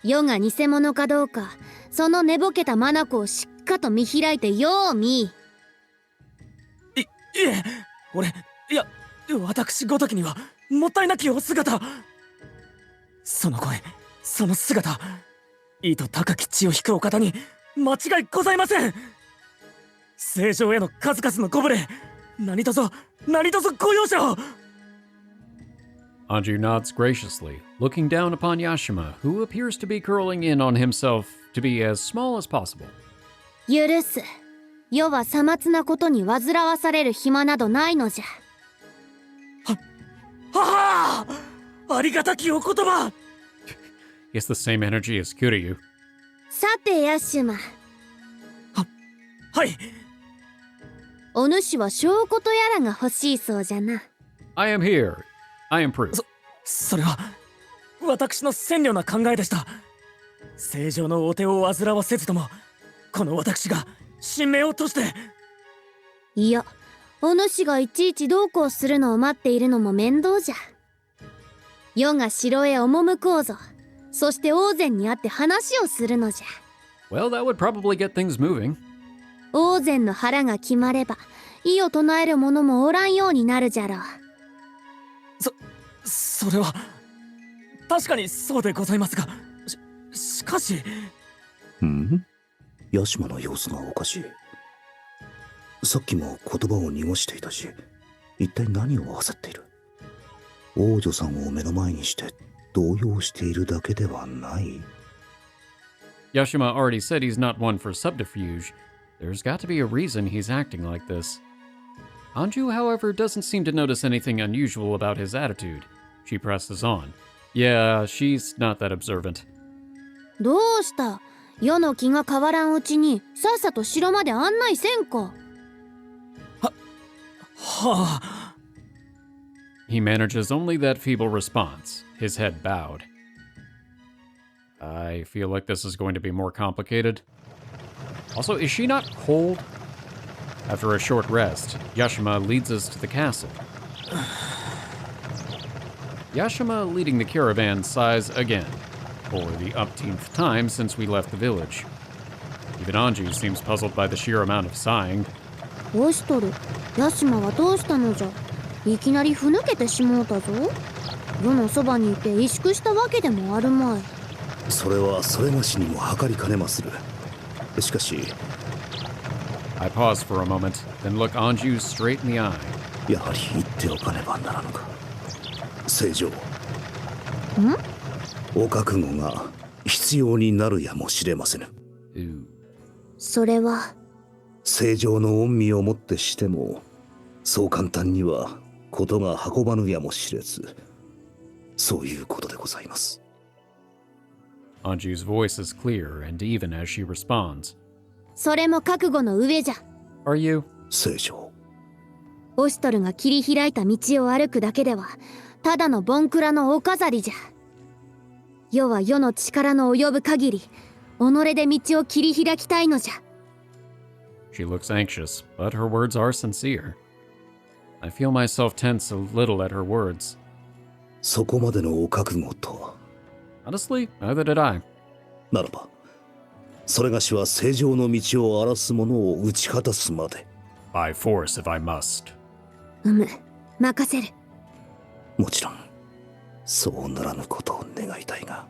Speaker 10: 世が偽物かどうか、その寝ぼけた眼をしっかと見開いてよう見。
Speaker 4: いえ私ごときにはもったいなきお姿。その声、その姿、意図高き血を引くお方に間違いございません。正常への数々のご無礼、何卒ご容赦を。
Speaker 1: Anju nods graciously, looking down upon Yashima, who appears to be curling in on himself to be as small as possible.
Speaker 10: 許す。世はさまつなことに煩わされる暇などないのじゃ。
Speaker 4: はあ、ありがたきお言葉。
Speaker 1: It's the same energy as Kuiyuri.
Speaker 10: さてヤシュマ、
Speaker 4: はい。
Speaker 10: お主は証拠とやらが欲しいそうじゃな。
Speaker 1: I am here. I am proof.
Speaker 4: それは私の善良な考えでした。正常のお手を煩わせずとも、この私が神明をとして。
Speaker 10: いや、お主がいちいちどうこうするのを待っているのも面倒じゃ。世が城へ赴こうぞ。そしてオーゼンに会って話をするのじゃ。
Speaker 1: Well, that would probably get things moving.
Speaker 10: オーゼンの腹が決まれば、異を唱える者もおらんようになるじゃろう。
Speaker 4: それは確かにそうでございますが、しかし。
Speaker 6: ヤシマの様子がおかしい。さっきも言葉を濁していたし、一体何を焦っている。王女さんを目の前にして動揺しているだけではない。
Speaker 1: Yashima already said he's not one for subterfuge. There's got to be a reason he's acting like this. Anju, however, doesn't seem to notice anything unusual about his attitude. She presses on. Yeah, she's not that observant.
Speaker 10: どうした？世の気が変わらんうちにさっさと城まで案内せんか。
Speaker 4: はあ。
Speaker 1: He manages only that feeble response, his head bowed. I feel like this is going to be more complicated. Also, is she not cold? After a short rest, Yashima leads us to the castle. Yashima, leading the caravan, sighs again, for the umpteenth time since we left the village. Even Anju seems puzzled by the sheer amount of sighing.
Speaker 10: オシトル、ヤシマはどうしたのじゃ。いきなりふぬけてしもうたぞ。世のそばにいて萎縮したわけでもあるまい。
Speaker 6: それはそれがしにも計りかねまする。しかし
Speaker 1: I pause for a moment, then look Anju straight in the eye.
Speaker 6: やはり言っておかねばならぬか。正常。お覚悟が必要になるやもしれませぬ。
Speaker 10: それは
Speaker 6: 正常の恩義をもってしても、そう簡単にはことが運ばぬやもしれず、そういうことでございます。
Speaker 1: Anju's voice is clear and even as she responds.
Speaker 10: それも覚悟の上じゃ。
Speaker 1: Are you?
Speaker 6: 正常。
Speaker 10: オシトルが切り開いた道を歩くだけでは、ただのボンクラのお飾りじゃ。世は世の力の及ぶ限り、己で道を切り開きたいのじゃ。
Speaker 1: She looks anxious, but her words are sincere. I feel myself tense a little at her words.
Speaker 6: そこまでのお覚悟とは。
Speaker 1: Honestly, neither did I.
Speaker 6: ならば、それがしは正常の道を荒らす者を打ち果たすまで。
Speaker 1: By force if I must.
Speaker 10: 任せる。
Speaker 6: もちろん、そうならぬことを願いたいが。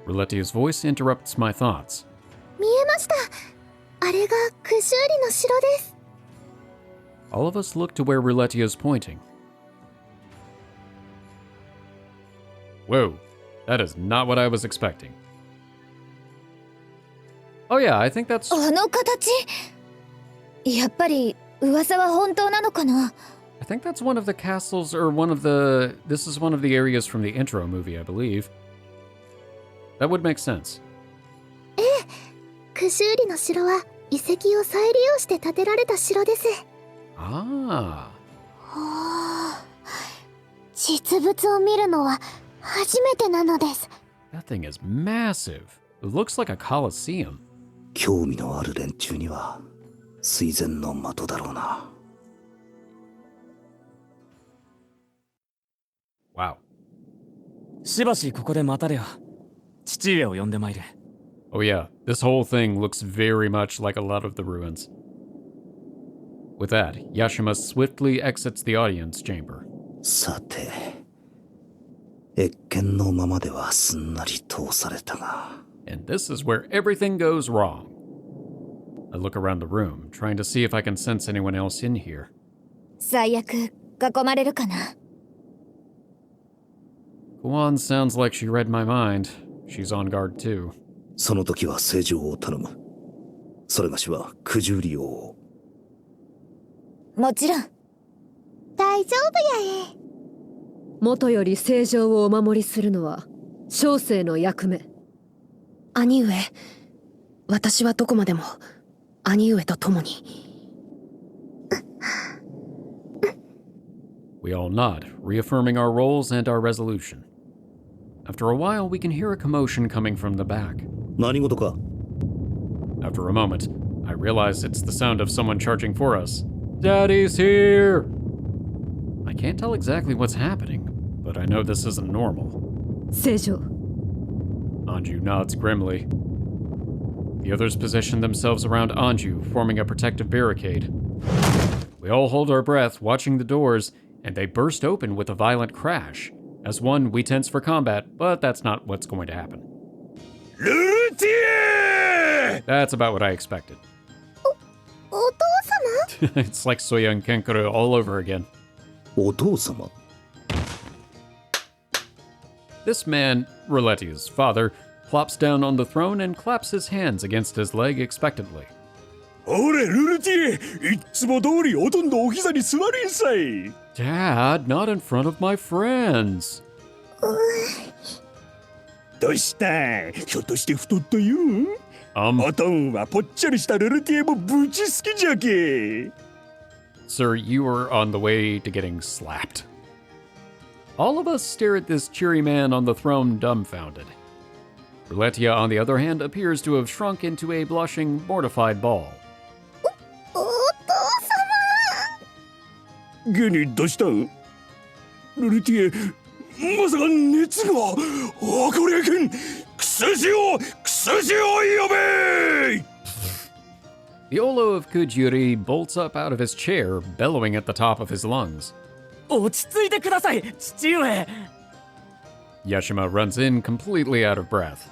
Speaker 1: Rulutieh's voice interrupts my thoughts.
Speaker 10: 見えました。あれがクシューリの城です。
Speaker 1: All of us look to where Rulutieh is pointing. Whoa, that is not what I was expecting. Oh yeah, I think that's...
Speaker 7: あの形、やっぱり噂は本当なのかな。
Speaker 1: I think that's one of the castles, or this is one of the areas from the intro movie, I believe. That would make sense.
Speaker 10: クシューリの城は遺跡を再利用して建てられた城です。
Speaker 1: Ah.
Speaker 10: 実物を見るのは初めてなのです。
Speaker 1: That thing is massive. It looks like a coliseum.
Speaker 6: 興味のある連中には垂涎の的だろうな。
Speaker 1: Wow.
Speaker 4: しばしここで待たれよ。父上を呼んでまいる。
Speaker 1: Oh yeah, this whole thing looks very much like a lot of the ruins. With that, Yashma swiftly exits the audience chamber.
Speaker 6: さて、謁見のままではすんなり通されたが。
Speaker 1: And this is where everything goes wrong. I look around the room, trying to see if I can sense anyone else in here.
Speaker 7: 最悪、囲まれるかな。
Speaker 1: Guan sounds like she read my mind. She's on guard too.
Speaker 6: その時は正常を頼む。それがしは九十里を。
Speaker 7: もちろん。
Speaker 10: 大丈夫やえ。
Speaker 8: 元より正常をお守りするのは小生の役目。
Speaker 11: 兄上、私はどこまでも兄上と共に。
Speaker 1: We all nod, reaffirming our roles and our resolution. After a while, we can hear a commotion coming from the back.
Speaker 6: 何事か。
Speaker 1: After a moment, I realize it's the sound of someone charging for us. Daddy's here! I can't tell exactly what's happening, but I know this isn't normal.
Speaker 8: 正常。
Speaker 1: Anju nods grimly. The others position themselves around Anju, forming a protective barricade. We all hold our breath, watching the doors, and they burst open with a violent crash. As one, we tense for combat, but that's not what's going to happen.
Speaker 5: Rulutieh!
Speaker 1: That's about what I expected.
Speaker 10: お父様
Speaker 1: It's like Soya and Kenkuru all over again.
Speaker 6: お父様。
Speaker 1: This man, Rulutieh's father, plops down on the throne and claps his hands against his leg expectantly.
Speaker 5: ほれ、ルルティエ、いっつも通りほとんどお膝に座りんさい。
Speaker 1: Dad, not in front of my friends.
Speaker 5: どうしたひょっとして太ったよおとんはぽっちゃりしたルルティエもぶち好きじゃけ。
Speaker 1: Sir, you are on the way to getting slapped. All of us stare at this cheery man on the throne dumbfounded. Rulutieh, on the other hand, appears to have shrunk into a blushing, mortified ball.
Speaker 10: お父様
Speaker 5: ゲニどうしたルルティエ、まさか熱が。おこりゃけん、薬を呼べ。
Speaker 1: The Olo of Kuiyuri bolts up out of his chair, bellowing at the top of his lungs.
Speaker 4: 落ち着いてください、父上。
Speaker 1: Yashma runs in completely out of breath.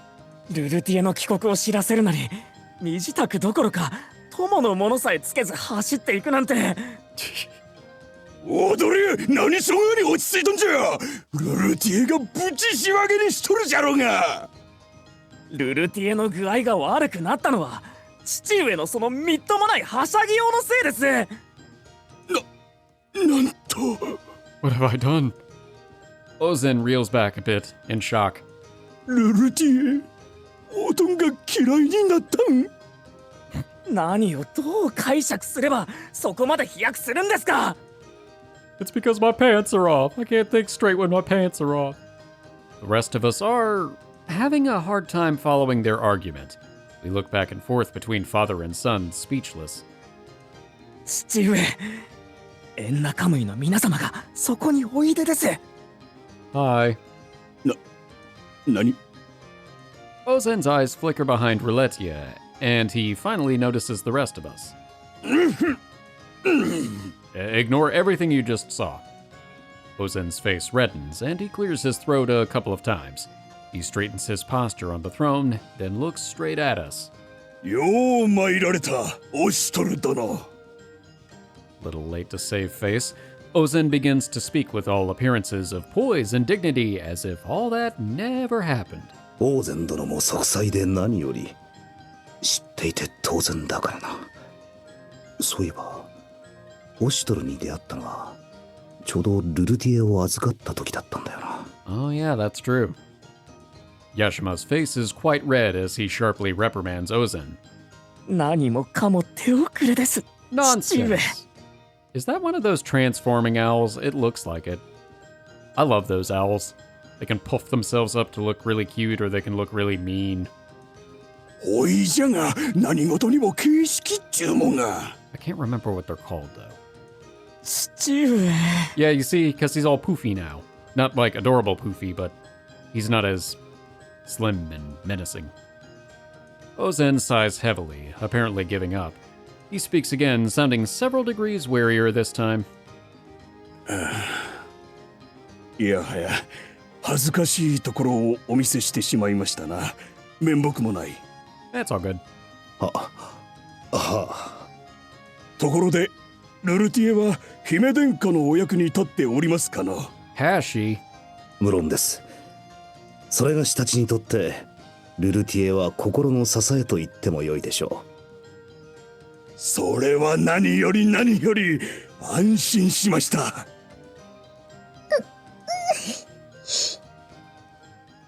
Speaker 4: ルルティエの帰国を知らせるなり、身支度どころか友のものさえつけず走っていくなんて。
Speaker 5: 踊り、何そんなに落ち着いとんじゃ。ルルティエがぶち仕分けにしとるじゃろうが。
Speaker 4: ルルティエの具合が悪くなったのは父上のそのみっともないはしゃぎようのせいです。
Speaker 5: なんと。
Speaker 1: What have I done? Ozen reels back a bit, in shock.
Speaker 5: ルルティエ、おとんが嫌いになったん。
Speaker 4: 何をどう解釈すればそこまで飛躍するんですか。
Speaker 1: It's because my pants are off. I can't think straight when my pants are off. The rest of us are having a hard time following their argument. We look back and forth between father and son, speechless.
Speaker 4: 父上、エンナカムイの皆様がそこにおいでです。
Speaker 1: Hi.
Speaker 5: 何
Speaker 1: Ozen's eyes flicker behind Rulutieh, and he finally notices the rest of us. Ignore everything you just saw. Ozen's face reddens, and he clears his throat a couple of times. He straightens his posture on the throne, then looks straight at us.
Speaker 5: よう参られた、オシトル殿。
Speaker 1: Little late to save face, Ozen begins to speak with all appearances of poise and dignity as if all that never happened.
Speaker 6: オーゼン殿も息災で何より知っていて当然だからな。そういえばオシトルに出会ったのはちょうどルルティエを預かった時だったんだよな。
Speaker 1: Oh, yeah, that's true. Yashima's face is quite red as he sharply reprimands Ozen.
Speaker 4: 何もかも手遅れです。父上。
Speaker 1: Nonsense. Is that one of those transforming owls? It looks like it. I love those owls. They can puff themselves up to look really cute or they can look really mean.
Speaker 12: おいじゃが何事にも形式っちゅうもんが。
Speaker 1: I can't remember what they're called though.
Speaker 4: 父上。
Speaker 1: Yeah, you see, because he's all poofy now. Not like adorable poofy, but he's not as slim and menacing. Ozen sighs heavily, apparently giving up. He speaks again, sounding several degrees warier this time.
Speaker 12: いやはや恥ずかしいところをお見せしてしまいましたな。面目もない。
Speaker 1: That's all good.
Speaker 12: ところでルルティエは姫殿下のお役に立っておりますかな。
Speaker 1: Has she?
Speaker 6: 無論です。それがしたちにとってルルティエは心の支えと言ってもよいでしょ
Speaker 12: う。それは何より何より安心しました。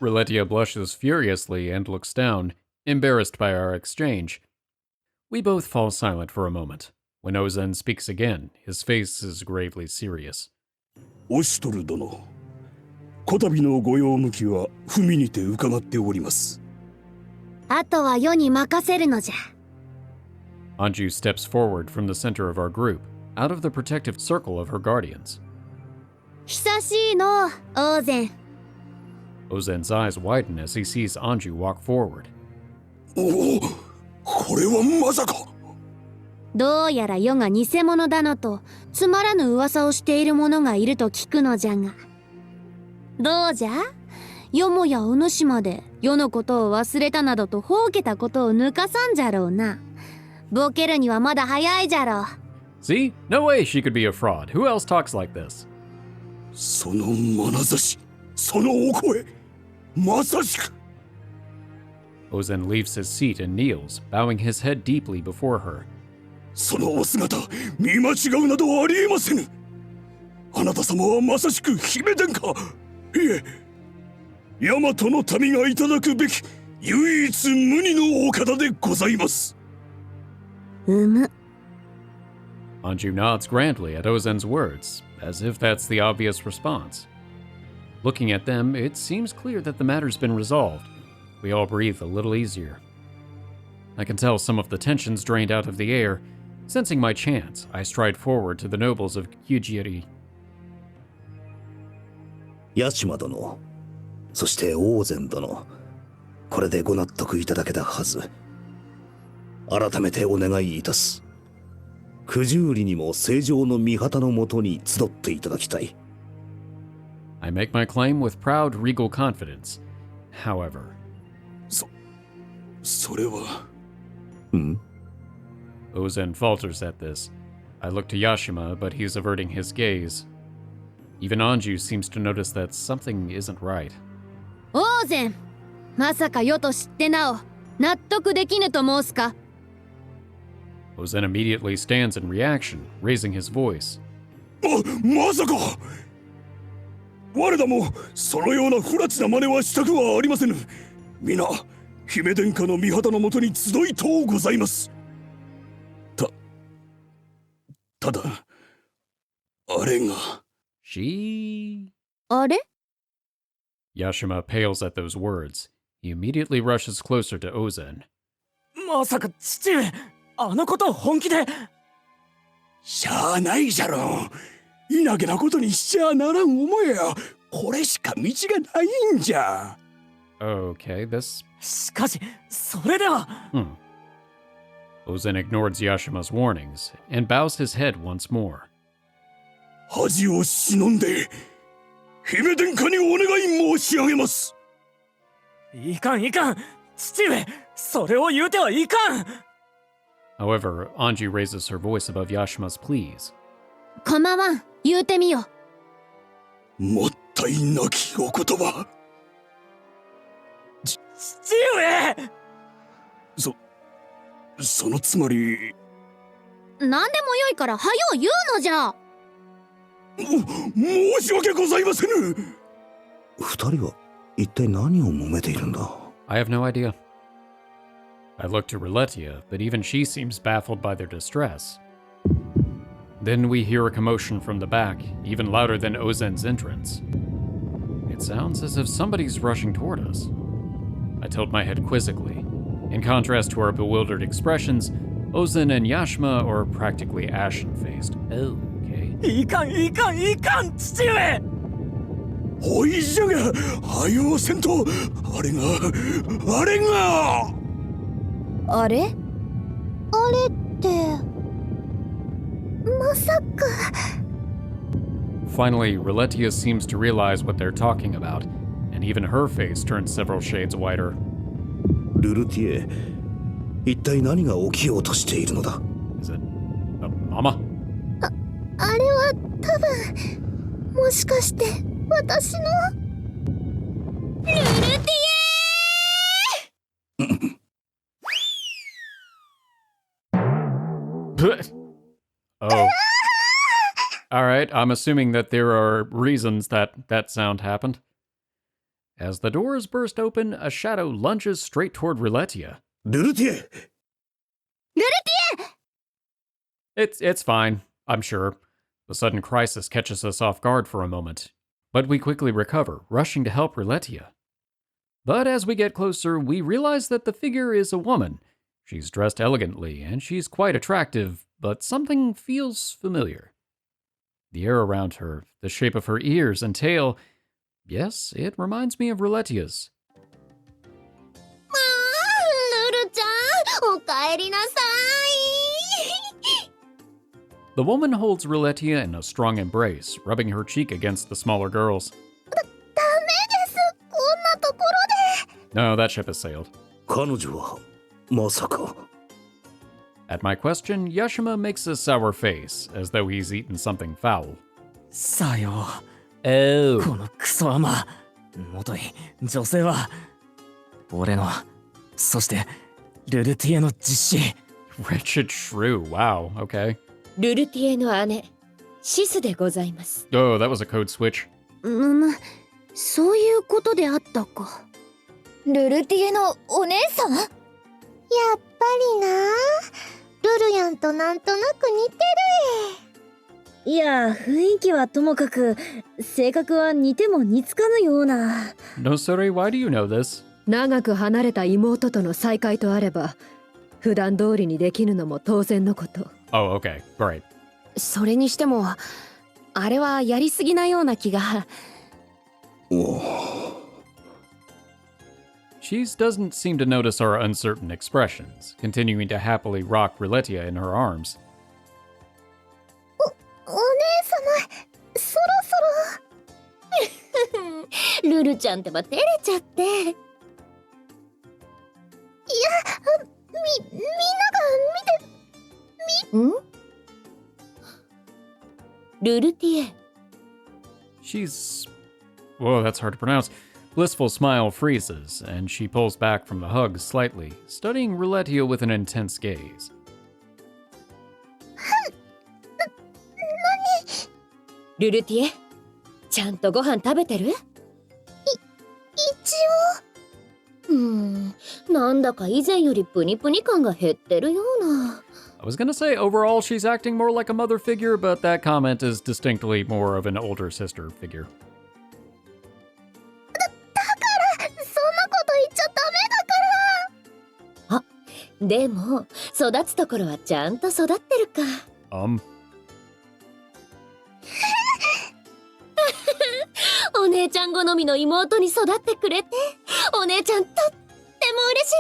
Speaker 1: Rulutieh blushes furiously and looks down, embarrassed by our exchange. We both fall silent for a moment. When Ozen speaks again, his face is gravely serious.
Speaker 12: オシュトル殿、こたびのご用向きは文にて伺っております。
Speaker 10: あとは世に任せるのじゃ。
Speaker 1: Anju steps forward from the center of our group, out of the protective circle of her guardians.
Speaker 10: 久しいの、オーゼン。
Speaker 1: Ozen's eyes widen as he sees Anju walk forward.
Speaker 12: おお、これはまさか。
Speaker 10: どうやら世が偽物だのとつまらぬ噂をしている者がいると聞くのじゃが、どうじゃ、よもやお主まで世のことを忘れたなどとほうけたことを抜かさんじゃろうな。ボケるにはまだ早いじゃろう。
Speaker 1: See? No way she could be a fraud. Who else talks like this?
Speaker 12: その眼差し、そのお声、まさしく。
Speaker 1: Ozen leaves his seat and kneels, bowing his head deeply before her.
Speaker 12: そのお姿、見間違うなどありえませぬ。あなた様はまさしく姫殿下。いえ、大和の民がいただくべき唯一無二のお方でございます。
Speaker 10: む。
Speaker 1: Anju nods grandly at Ozen's words, as if that's the obvious response. Looking at them, it seems clear that the matter's been resolved. We all breathe a little easier. I can tell some of the tension's drained out of the air. Sensing my chance, I stride forward to the nobles of Kuiyuri.
Speaker 6: ヤシマ殿、そしてオーゼン殿、これでご納得いただけたはず。改めてお願いいたす。九十里にも正常の御旗のもとに集っていただきたい。
Speaker 1: I make my claim with proud, regal confidence. However...
Speaker 12: それは...
Speaker 1: Ozen falters at this. I look to Yashma, but he's averting his gaze. Even Anju seems to notice that something isn't right.
Speaker 10: オーゼン、まさか世と知ってなお納得できぬと申すか。
Speaker 1: Ozen immediately stands in reaction, raising his voice.
Speaker 12: まさか。我らもそのような不埒な真似はしたくはありませぬ。皆姫殿下の御旗のもとに集いとうございます。ただあれが。
Speaker 1: She...
Speaker 10: あれ?
Speaker 1: Yashma pales at those words. He immediately rushes closer to Ozen.
Speaker 4: まさか父上、あのことを本気で。
Speaker 12: しゃあないじゃろう。いなげなことにしちゃならん思えや。これしか道がないんじゃ。
Speaker 1: Okay, this...
Speaker 4: しかし、それでは...
Speaker 1: Ozen ignores Yashima's warnings and bows his head once more.
Speaker 12: 恥を忍んで、姫殿下にお願い申し上げます。
Speaker 4: いかんいかん、父上、それを言うてはいかん。
Speaker 1: However, Anju raises her voice above Yashma's pleas.
Speaker 10: 構わん、言うてみよ。
Speaker 12: もったいなきお言葉。
Speaker 4: 父上。
Speaker 12: そのつまり。
Speaker 10: 何でもよいから早う言うのじゃ。
Speaker 12: 申し訳ございませぬ。
Speaker 6: 二人は一体何を揉めているんだ？
Speaker 1: I have no idea. I look to Rulutieh, but even she seems baffled by their distress. Then we hear a commotion from the back, even louder than Ozen's entrance. It sounds as if somebody's rushing toward us. I tilt my head quizzically. In contrast to our bewildered expressions, Ozen and Yashma are practically ashen-faced. Oh, okay.
Speaker 4: いかんいかんいかん父上。
Speaker 12: おいじゃが、はようせんと、あれが。
Speaker 7: あれってまさか。
Speaker 1: Finally, Rulutieh seems to realize what they're talking about, and even her face turns several shades whiter.
Speaker 6: ルルティエ、一体何が起きようとしているのだ？
Speaker 1: Is it Mama?
Speaker 7: あれは多分、もしかして私のルルティ
Speaker 1: Oh. Alright, I'm assuming that there are reasons that sound happened. As the doors burst open, a shadow lunges straight toward Rulutieh.
Speaker 6: ルルティエ！
Speaker 1: It's fine, I'm sure. The sudden crisis catches us off guard for a moment, but we quickly recover, rushing to help Rulutieh. But as we get closer, we realize that the figure is a woman. She's dressed elegantly, and she's quite attractive, but something feels familiar. The air around her, the shape of her ears and tail, yes, it reminds me of Rulutieh's.
Speaker 7: ルルちゃん、おかえりなさい。
Speaker 1: The woman holds Rulutieh in a strong embrace, rubbing her cheek against the smaller girls.
Speaker 7: ダメです、こんなところで。
Speaker 1: No, that ship has sailed.
Speaker 6: 彼女はまさか。
Speaker 1: At my question, Yashma makes a sour face, as though he's eaten something foul.
Speaker 4: さよ
Speaker 1: Oh.
Speaker 4: このクソアマ。もとい、女性は俺の、そしてルルティエの実子。
Speaker 1: Wretched shrew, wow, okay.
Speaker 13: ルルティエの姉、シスでございます。
Speaker 1: Oh, that was a code switch.
Speaker 10: そういうことであったか。
Speaker 7: ルルティエのお姉さん？やっぱりな。ルルヤンとなんとなく似てる。
Speaker 8: いや、雰囲気はともかく、性格は似ても似つかぬような。
Speaker 1: No, sorry, why do you know this?
Speaker 13: 長く離れた妹との再会とあれば、普段通りにできるのも当然のこと。
Speaker 1: Oh, okay, great.
Speaker 11: それにしても、あれはやりすぎなような気が。
Speaker 1: Shis doesn't seem to notice our uncertain expressions, continuing to happily rock Rulutieh in her arms.
Speaker 7: お姉様、そろそろ。
Speaker 13: ルルちゃんってば照れちゃって。
Speaker 7: いや、みんなが見て、
Speaker 13: ルルティエ。
Speaker 1: She's... Whoa, that's hard to pronounce. Blissful smile freezes, and she pulls back from the hug slightly, studying Rulutieh with an intense gaze.
Speaker 13: ルルティエ、ちゃんとご飯食べてる？
Speaker 7: 一応。
Speaker 13: なんだか以前よりプニプニ感が減ってるような。
Speaker 1: I was gonna say overall she's acting more like a mother figure, but that comment is distinctly more of an older sister figure.
Speaker 13: でも育つところはちゃんと育ってるか。お姉ちゃん好みの妹に育ってくれて、お姉ちゃんとっても嬉し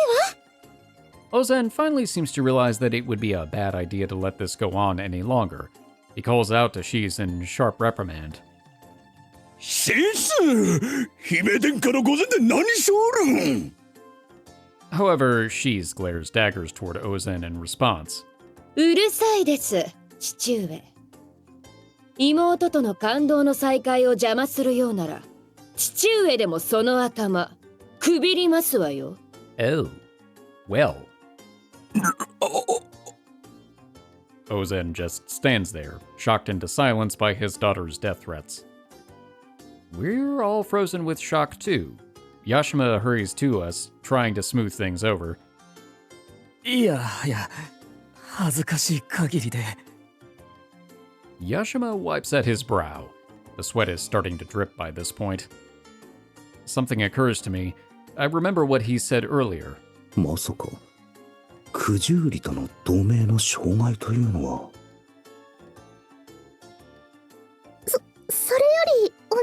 Speaker 13: いわ。
Speaker 1: Ozen finally seems to realize that it would be a bad idea to let this go on any longer. He calls out to Shis in sharp reprimand.
Speaker 12: シス、姫殿下の御前で何しおるん？
Speaker 1: However, Shis glares daggers toward Ozen in response.
Speaker 13: うるさいです、父上。妹との感動の再会を邪魔するようなら、父上でもその頭、くびりますわよ。
Speaker 1: Oh, well. Ozen just stands there, shocked into silence by his daughter's death threats. We're all frozen with shock too. Yashma hurries to us, trying to smooth things over.
Speaker 4: いや恥ずかしい限りで。
Speaker 1: Yashima wipes at his brow. The sweat is starting to drip by this point. Something occurs to me. I remember what he said earlier.
Speaker 6: まさか九十里との同盟の障害というのは。
Speaker 7: それよりお姉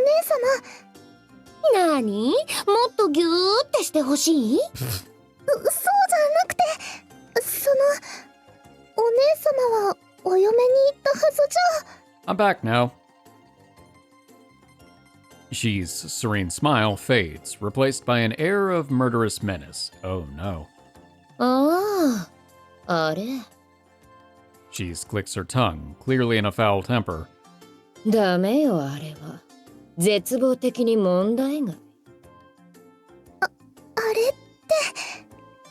Speaker 7: 様。なに？もっとギューってしてほしい？そうじゃなくて、お姉様はお嫁に行ったはずじゃ。
Speaker 1: I'm back now. Shis' serene smile fades, replaced by an air of murderous menace. Oh no.
Speaker 13: ああ、あれ。
Speaker 1: Shis clicks her tongue, clearly in a foul temper.
Speaker 13: ダメよ、あれは。絶望的に問題が。
Speaker 7: あれって、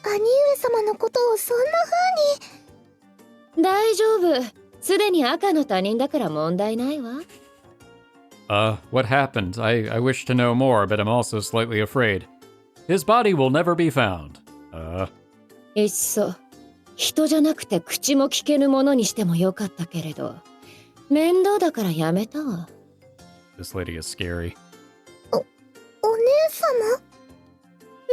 Speaker 7: 兄上様のことをそんな風に。
Speaker 13: 大丈夫。すでに赤の他人だから問題ないわ。
Speaker 1: What happened? I wish to know more, but I'm also slightly afraid. His body will never be found.
Speaker 13: いっそ、人じゃなくて口も聞けぬものにしてもよかったけれど、面倒だからやめたわ。
Speaker 1: This lady is scary.
Speaker 7: お姉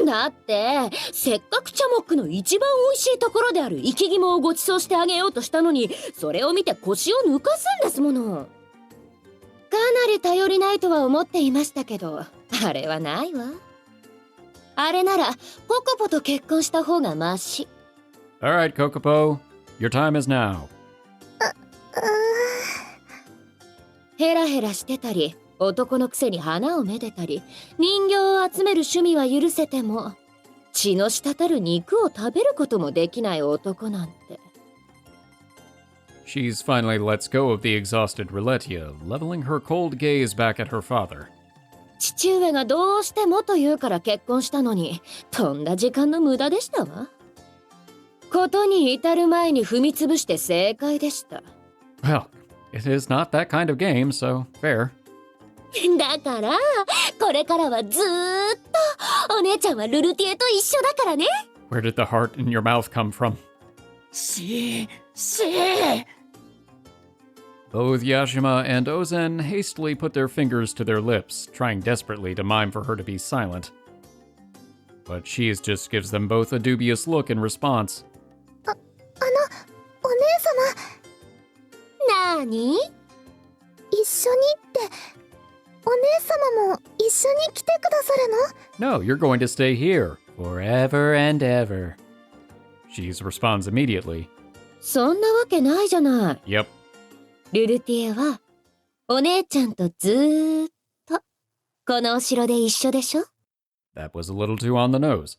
Speaker 7: 様？
Speaker 13: だって、せっかくチャモックの一番美味しいところである生き肝をご馳走してあげようとしたのに、それを見て腰を抜かすんですもの。かなり頼りないとは思っていましたけど、あれはないわ。あれならポコポと結婚した方がマシ。
Speaker 1: Alright, Kokopo. Your time is now.
Speaker 13: ヘラヘラしてたり、男のくせに花をめでたり、人形を集める趣味は許せても、血の滴る肉を食べることもできない男なんて。
Speaker 1: She's finally lets go of the exhausted Rulutieh, leveling her cold gaze back at her father.
Speaker 13: 父上がどうしてもと言うから結婚したのに、とんだ時間の無駄でしたわ。ことに至る前に踏み潰して正解でした。
Speaker 1: Well, it is not that kind of game, so fair.
Speaker 13: だから、これからはずーっと、お姉ちゃんはルルティエと一緒だからね。
Speaker 1: Where did the heart in your mouth come from? Both Yashima and Ozen hastily put their fingers to their lips, trying desperately to mime for her to be silent. But Shis just gives them both a dubious look in response.
Speaker 7: お姉様。
Speaker 13: なーに？
Speaker 7: 一緒にって、お姉様も一緒に来てくださるの？
Speaker 1: No, you're going to stay here, forever and ever. Shis responds immediately.
Speaker 13: そんなわけないじゃない。
Speaker 1: Yep.
Speaker 13: ルルティエは、お姉ちゃんとずーっと、このお城で一緒でしょ？
Speaker 1: That was a little too on the nose.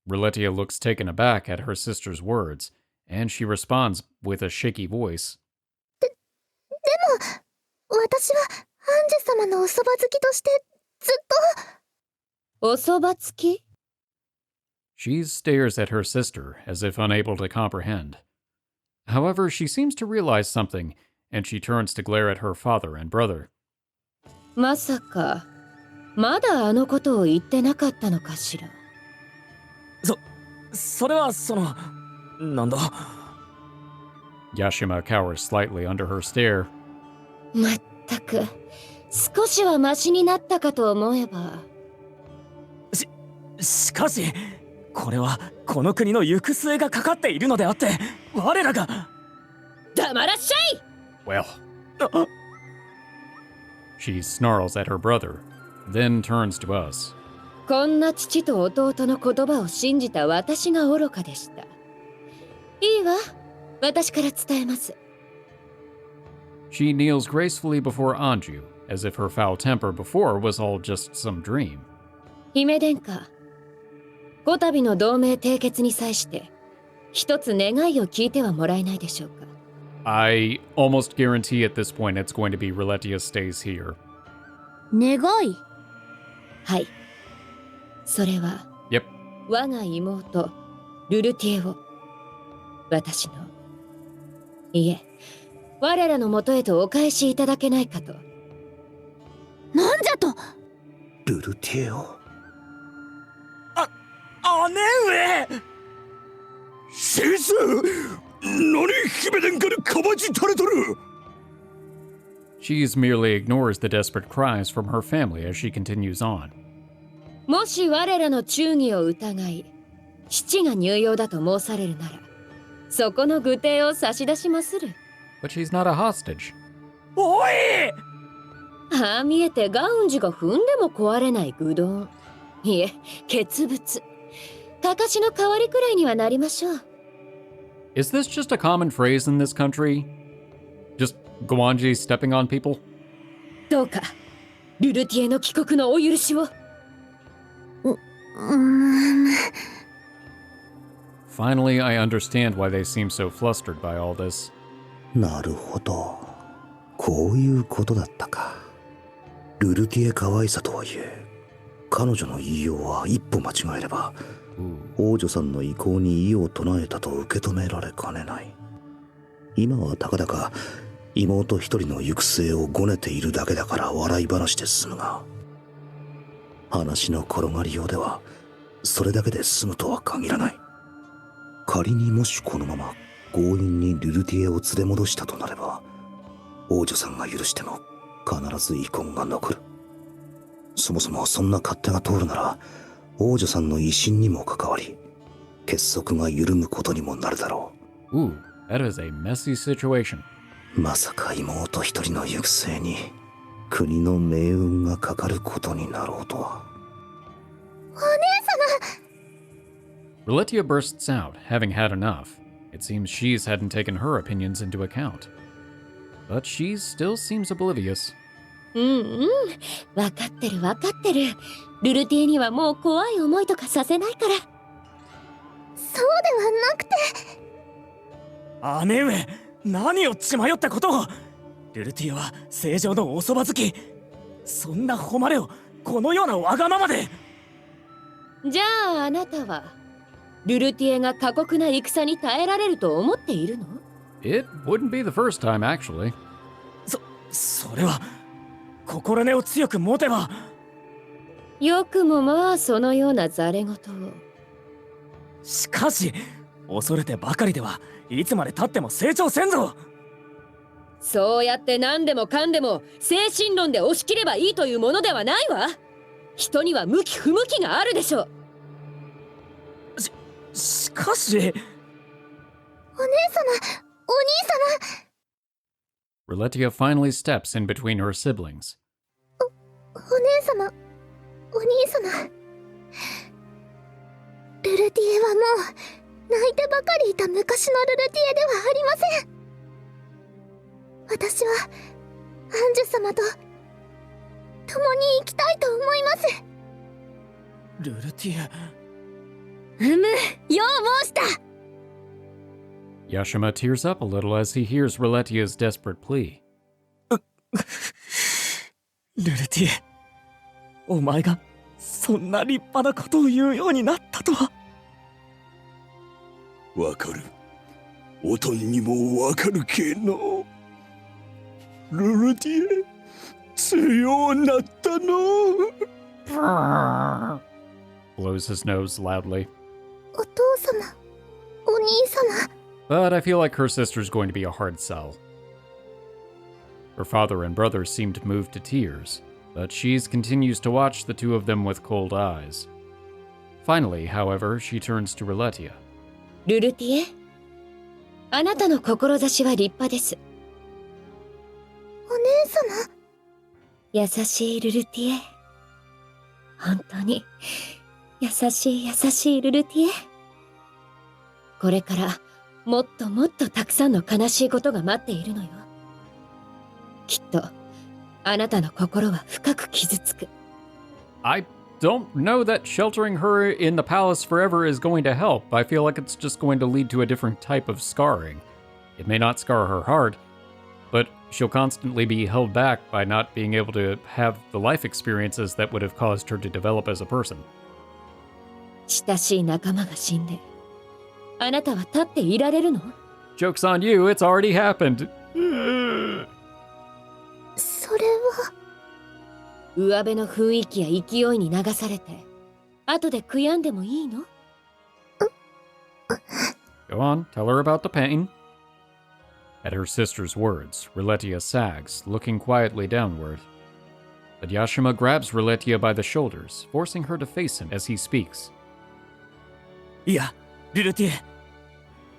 Speaker 1: Rulutieh looks taken aback at her sister's words, and she responds with a shaky voice.
Speaker 7: でも、私は、アンジェ様のおそば好きとして、ずっ
Speaker 13: と。おそばつき？
Speaker 1: She stares at her sister as if unable to comprehend. However, she seems to realize something, and she turns to glare at her father and brother.
Speaker 13: まさか、まだあのことを言ってなかったのかしら。
Speaker 4: それはなんだ。
Speaker 1: Yashima cowers slightly under her stare.
Speaker 13: まったく、少しはマシになったかと思えば。
Speaker 4: しかし、これはこの国の行く末がかかっているのであって、我らが。
Speaker 13: 黙らっしゃい！
Speaker 1: Well. She snarls at her brother, then turns to us.
Speaker 13: こんな父と弟の言葉を信じた私が愚かでした。いいわ、私から伝えます。
Speaker 1: She kneels gracefully before Anju, as if her foul temper before was all just some dream.
Speaker 13: 姫殿下、こたびの同盟締結に際して、一つ願いを聞いてはもらえないでしょうか。
Speaker 1: I almost guarantee at this point it's going to be Rulutieh stays here.
Speaker 10: 願い？
Speaker 13: はい。それは、
Speaker 1: Yep.
Speaker 13: 我が妹、ルルティエを、私の。いえ、我らのもとへとお返しいただけないかと。
Speaker 10: なんじゃと。
Speaker 6: ルルティエを。
Speaker 4: 姉上。
Speaker 12: シス、何姫殿からかばち垂れとる。
Speaker 1: Shis merely ignores the desperate cries from her family as she continues on.
Speaker 13: もし我らの忠義を疑い、父が入用だと申されるなら、そこの愚邸を差し出しまする。
Speaker 1: But she's not a hostage.
Speaker 4: おい。
Speaker 13: ああ見えてガウンジが踏んでも壊れない愚鈍。いえ、欠物。かかしの代わりくらいにはなりましょう。
Speaker 1: Is this just a common phrase in this country? Just Guanji stepping on people?
Speaker 13: どうか、ルルティエの帰国のお許しを。
Speaker 1: Finally, I understand why they seem so flustered by all this.
Speaker 6: なるほど。こういうことだったか。ルルティエ可愛さとはいえ、彼女の言いようは一歩間違えれば、王女さんの意向に異を唱えたと受け止められかねない。今はたかだか妹一人の行く末をごねているだけだから笑い話で済むが、話の転がりようではそれだけで済むとは限らない。仮にもしこのまま強引にルルティエを連れ戻したとなれば、王女さんが許しても必ず遺恨が残る。そもそもそんな勝手が通るなら、王女さんの威信にも関わり、結束が緩むことにもなるだろ
Speaker 1: う。Ooh, that is a messy situation.
Speaker 6: まさか妹一人の行く末に国の命運がかかることになろうとは。
Speaker 7: お姉様。
Speaker 1: Rulutieh bursts out, having had enough. It seems Shis hadn't taken her opinions into account. But Shis still seems oblivious.
Speaker 13: わかってるわかってる。ルルティエにはもう怖い思いとかさせないから。
Speaker 7: そうではなくて。
Speaker 4: 姉上、何を血迷ったことを。ルルティエは正常のおそば好き。そんな誉れをこのようなわがままで。
Speaker 13: じゃああなたはルルティエが過酷な戦に耐えられると思っているの？
Speaker 1: It wouldn't be the first time, actually.
Speaker 4: それは心根を強く持てば。
Speaker 13: よくもまあそのようなざれ言を。
Speaker 4: しかし恐れてばかりではいつまで経っても成長せんぞ。
Speaker 13: そうやって何でもかんでも精神論で押し切ればいいというものではないわ。人には向き不向きがあるでしょう。
Speaker 4: しかし。
Speaker 7: お姉様、お兄様。
Speaker 1: Rulutieh finally steps in between her siblings.
Speaker 7: お姉様、お兄様。ルルティエはもう泣いてばかりいた昔のルルティエではありません。私はアンジュ様と共に生きたいと思います。
Speaker 4: ルルティエ。
Speaker 10: よう申した。
Speaker 1: Yashma tears up a little as he hears Rulutieh's desperate plea.
Speaker 4: ルルティエ、お前がそんな立派なことを言うようになったとは。
Speaker 12: わかる。おとんにもわかるけの。ルルティエ、強なったの。
Speaker 1: Blows his nose loudly.
Speaker 7: お父様、お兄様。
Speaker 1: But I feel like her sister's going to be a hard sell. Her father and brothers seemed moved to tears, but Shis continues to watch the two of them with cold eyes. Finally, however, she turns to Rulutieh.
Speaker 13: ルルティエ、あなたの志は立派です。
Speaker 7: お姉様。
Speaker 13: 優しいルルティエ。本当に優しいルルティエ。これからもっともっとたくさんの悲しいことが待っているのよ。きっとあなたの心は深く傷つく。
Speaker 1: I don't know that sheltering her in the palace forever is going to help. I feel like it's just going to lead to a different type of scarring. It may not scar her heart, but she'll constantly be held back by not being able to have the life experiences that would have caused her to develop as a person.
Speaker 13: 親しい仲間が死んで、あなたは立っていられるの？
Speaker 1: Joke's on you, it's already happened.
Speaker 7: それは
Speaker 13: 上辺の雰囲気や勢いに流されて後で悔やんでもいいの？
Speaker 1: Go on, tell her about the pain. At her sister's words, Rulutieh sags, looking quietly downward. But Yashma grabs Rulutieh by the shoulders, forcing her to face him as he speaks.
Speaker 4: いや、ルルティエ。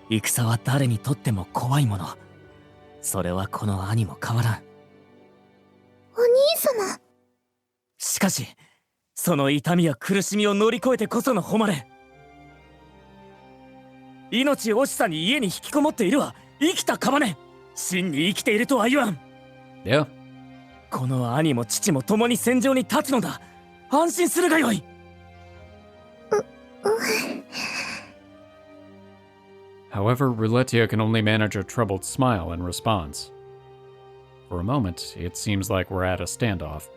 Speaker 4: 戦は誰にとっても怖いもの。それはこの兄も変わらん。
Speaker 7: お兄様。
Speaker 4: しかし、その痛みや苦しみを乗り越えてこその誉れ。命惜しさに家に引きこもっているは生きた屍。真に生きているとは言わん。
Speaker 1: Yeah.
Speaker 4: この兄も父も共に戦場に立つのだ。安心するがよい。
Speaker 1: However, Rulutieh can only manage a troubled smile in response. For a moment, it seems like we're at a standoff.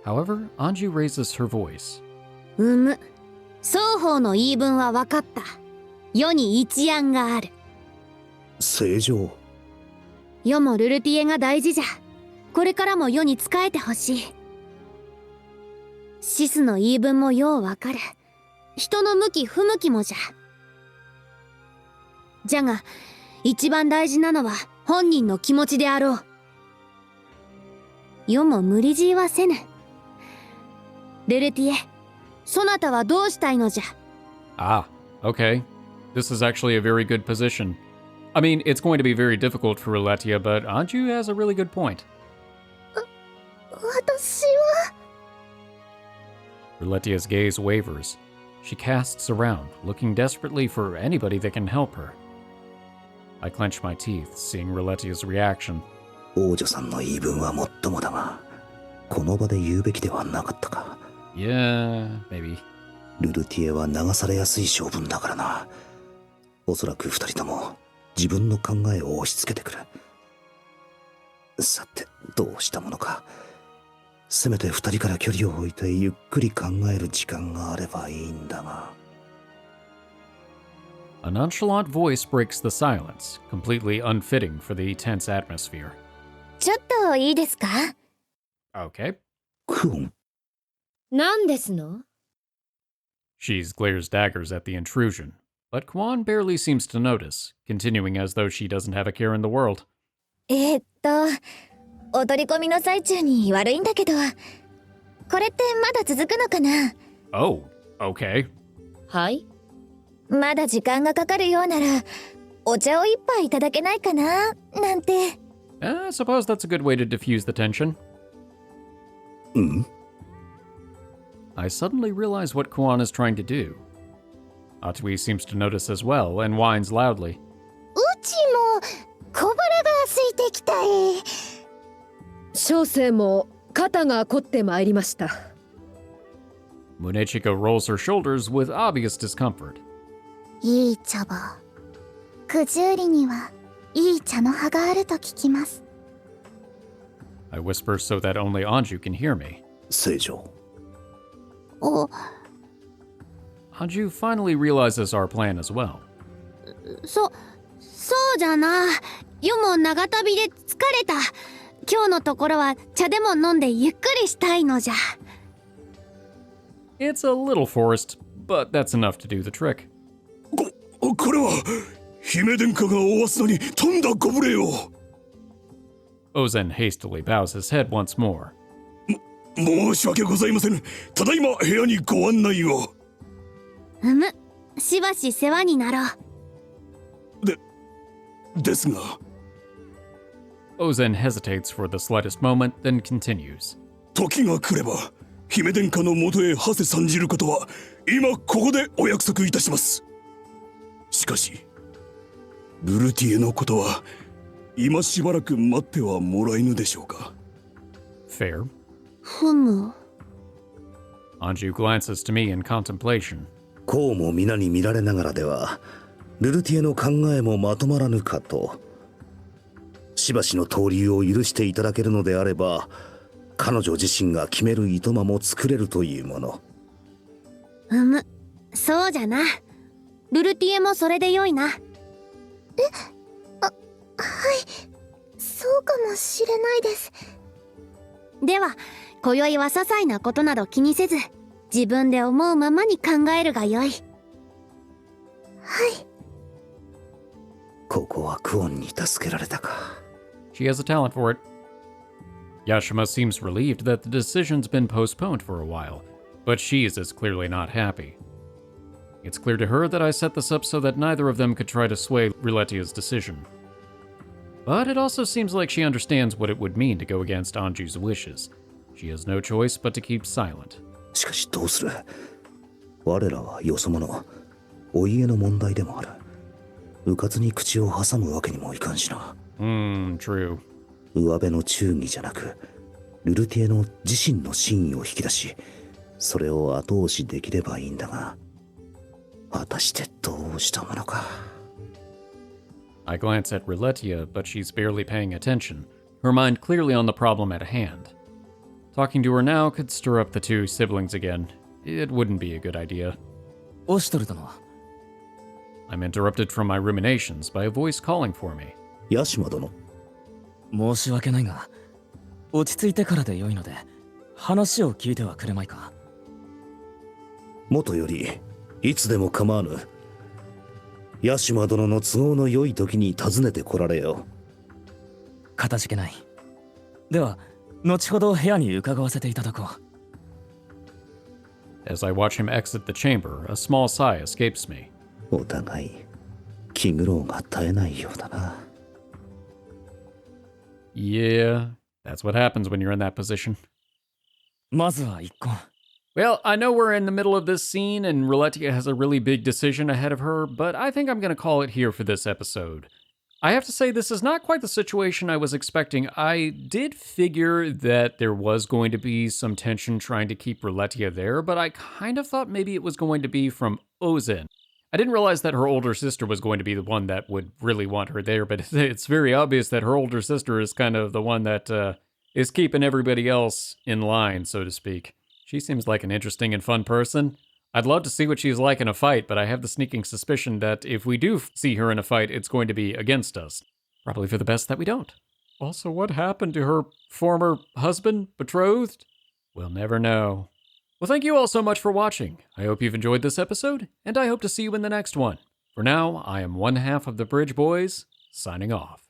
Speaker 1: However, Anju raises her voice.
Speaker 10: 双方の言い分は分かった。世に一案がある。
Speaker 6: 正常。
Speaker 10: 世もルルティエが大事じゃ。これからも世に仕えてほしい。シスの言い分もよう分かる。人の向き不向きもじゃ。じゃが、一番大事なのは本人の気持ちであろう。世も無理強いはせぬ。ルルティエ、そなたはどうしたいのじゃ。
Speaker 1: Ah, okay. This is actually a very good position. I mean, it's going to be very difficult for Rulutieh, but Anju has a really good point.
Speaker 7: 私は。
Speaker 1: Rulutieh's gaze wavers. She casts around, looking desperately for anybody that can help her. I clench my teeth, seeing Rulutieh's reaction.
Speaker 6: 王女さんの言い分はもっともだが、この場で言うべきではなかったか。
Speaker 1: Yeah, maybe.
Speaker 6: ルルティエは流されやすい性分だからな。おそらく二人とも自分の考えを押し付けてくる。さて、どうしたものか。せめて二人から距離を置いてゆっくり考える時間があればいいんだが。
Speaker 1: A nonchalant voice breaks the silence, completely unfitting for the tense atmosphere.
Speaker 10: ちょっといいですか？
Speaker 1: Okay.
Speaker 6: クオン。
Speaker 13: 何ですの？
Speaker 1: Shis glares daggers at the intrusion, but Kwan barely seems to notice, continuing as though she doesn't have a care in the world.
Speaker 10: 踊り込みの最中に悪いんだけど、これってまだ続くのかな？
Speaker 1: Oh, okay.
Speaker 13: はい。
Speaker 10: まだ時間がかかるようなら、お茶を一杯いただけないかななんて。
Speaker 1: I suppose that's a good way to diffuse the tension. I suddenly realize what Kwan is trying to do. Atui seems to notice as well and whines loudly.
Speaker 7: うちも小腹が空いてきたい。
Speaker 14: 小生も肩が凝ってまいりました。
Speaker 1: Munechiko rolls her shoulders with obvious discomfort.
Speaker 7: いい茶葉。九十里にはいい茶の葉があると聞きます。
Speaker 1: I whisper so that only Anju can hear me.
Speaker 6: 正常。
Speaker 7: お、
Speaker 1: Anju finally realizes our plan as well.
Speaker 10: そうじゃな。世も長旅で疲れた。今日のところは茶でも飲んでゆっくりしたいのじゃ。
Speaker 1: It's a little forced, but that's enough to do the trick.
Speaker 12: これは姫殿下がおわすのにとんだご無礼を。
Speaker 1: Ozen hastily bows his head once more.
Speaker 12: 申し訳ございません。ただいま部屋にご案内を。
Speaker 10: しばし世話になろう。
Speaker 12: ですが。
Speaker 1: Ozen hesitates for the slightest moment, then continues.
Speaker 12: 時が来れば姫殿下の元へ馳せ参じることは今ここでお約束いたします。しかしルルティエのことは今しばらく待ってはもらえぬでしょうか。
Speaker 1: Fair.
Speaker 10: ふむ。
Speaker 1: Anju glances to me in contemplation.
Speaker 6: こうも皆に見られながらではルルティエの考えもまとまらぬかと。しばしの投留を許していただけるのであれば彼女自身が決めるいとまも作れるというもの。
Speaker 10: そうじゃな。ルルティエもそれでよいな。
Speaker 7: はい、そうかもしれないです。
Speaker 10: では今宵は些細なことなど気にせず、自分で思うままに考えるがよい。
Speaker 7: はい。
Speaker 6: ここはクオンに助けられたか。
Speaker 1: She has a talent for it. Yashma seems relieved that the decision's been postponed for a while, but Shis is clearly not happy. It's clear to her that I set this up so that neither of them could try to sway Rulutieh's decision. But it also seems like she understands what it would mean to go against Anju's wishes. She has no choice but to keep silent.
Speaker 6: しかしどうする。我らはよそ者、お家の問題でもある。うかつに口を挟むわけにもいかんしな。
Speaker 1: True.
Speaker 6: 上辺の忠義じゃなく、ルルティエの自身の真意を引き出し、それを後押しできればいいんだが、果たしてどうしたものか。
Speaker 1: I glance at Rulutieh, but she's barely paying attention, her mind clearly on the problem at hand. Talking to her now could stir up the two siblings again. It wouldn't be a good idea.
Speaker 4: オシトル殿は
Speaker 1: I'm interrupted from my ruminations by a voice calling for me.
Speaker 6: ヤシマ殿。
Speaker 4: 申し訳ないが、落ち着いてからでよいので、話を聞いてはくれまいか。
Speaker 6: もとより、いつでも構わぬ。ヤシマ殿の都合の良い時に訪ねて来られよ。
Speaker 4: かたじけない。では、後ほど部屋に伺わせていただこう。
Speaker 1: As I watch him exit the chamber, a small sigh escapes me.
Speaker 6: お互い、気苦労が絶えないようだな。
Speaker 1: Yeah, that's what happens when you're in that position.
Speaker 4: まずは一婚。
Speaker 1: Well, I know we're in the middle of this scene and Rulutieh has a really big decision ahead of her, but I think I'm going to call it here for this episode. I have to say, this is not quite the situation I was expecting. I did figure that there was going to be some tension trying to keep Rulutieh there, but I kind of thought maybe it was going to be from Ozen. I didn't realize that her older sister was going to be the one that would really want her there, but it's very obvious that her older sister is kind of the one that is keeping everybody else in line, so to speak. She seems like an interesting and fun person. I'd love to see what she's like in a fight, but I have the sneaking suspicion that if we do see her in a fight, it's going to be against us. Probably for the best that we don't. Also, what happened to her former husband, betrothed? We'll never know. Well, thank you all so much for watching. I hope you've enjoyed this episode, and I hope to see you in the next one. For now, I am one half of the Bridge Boys, signing off.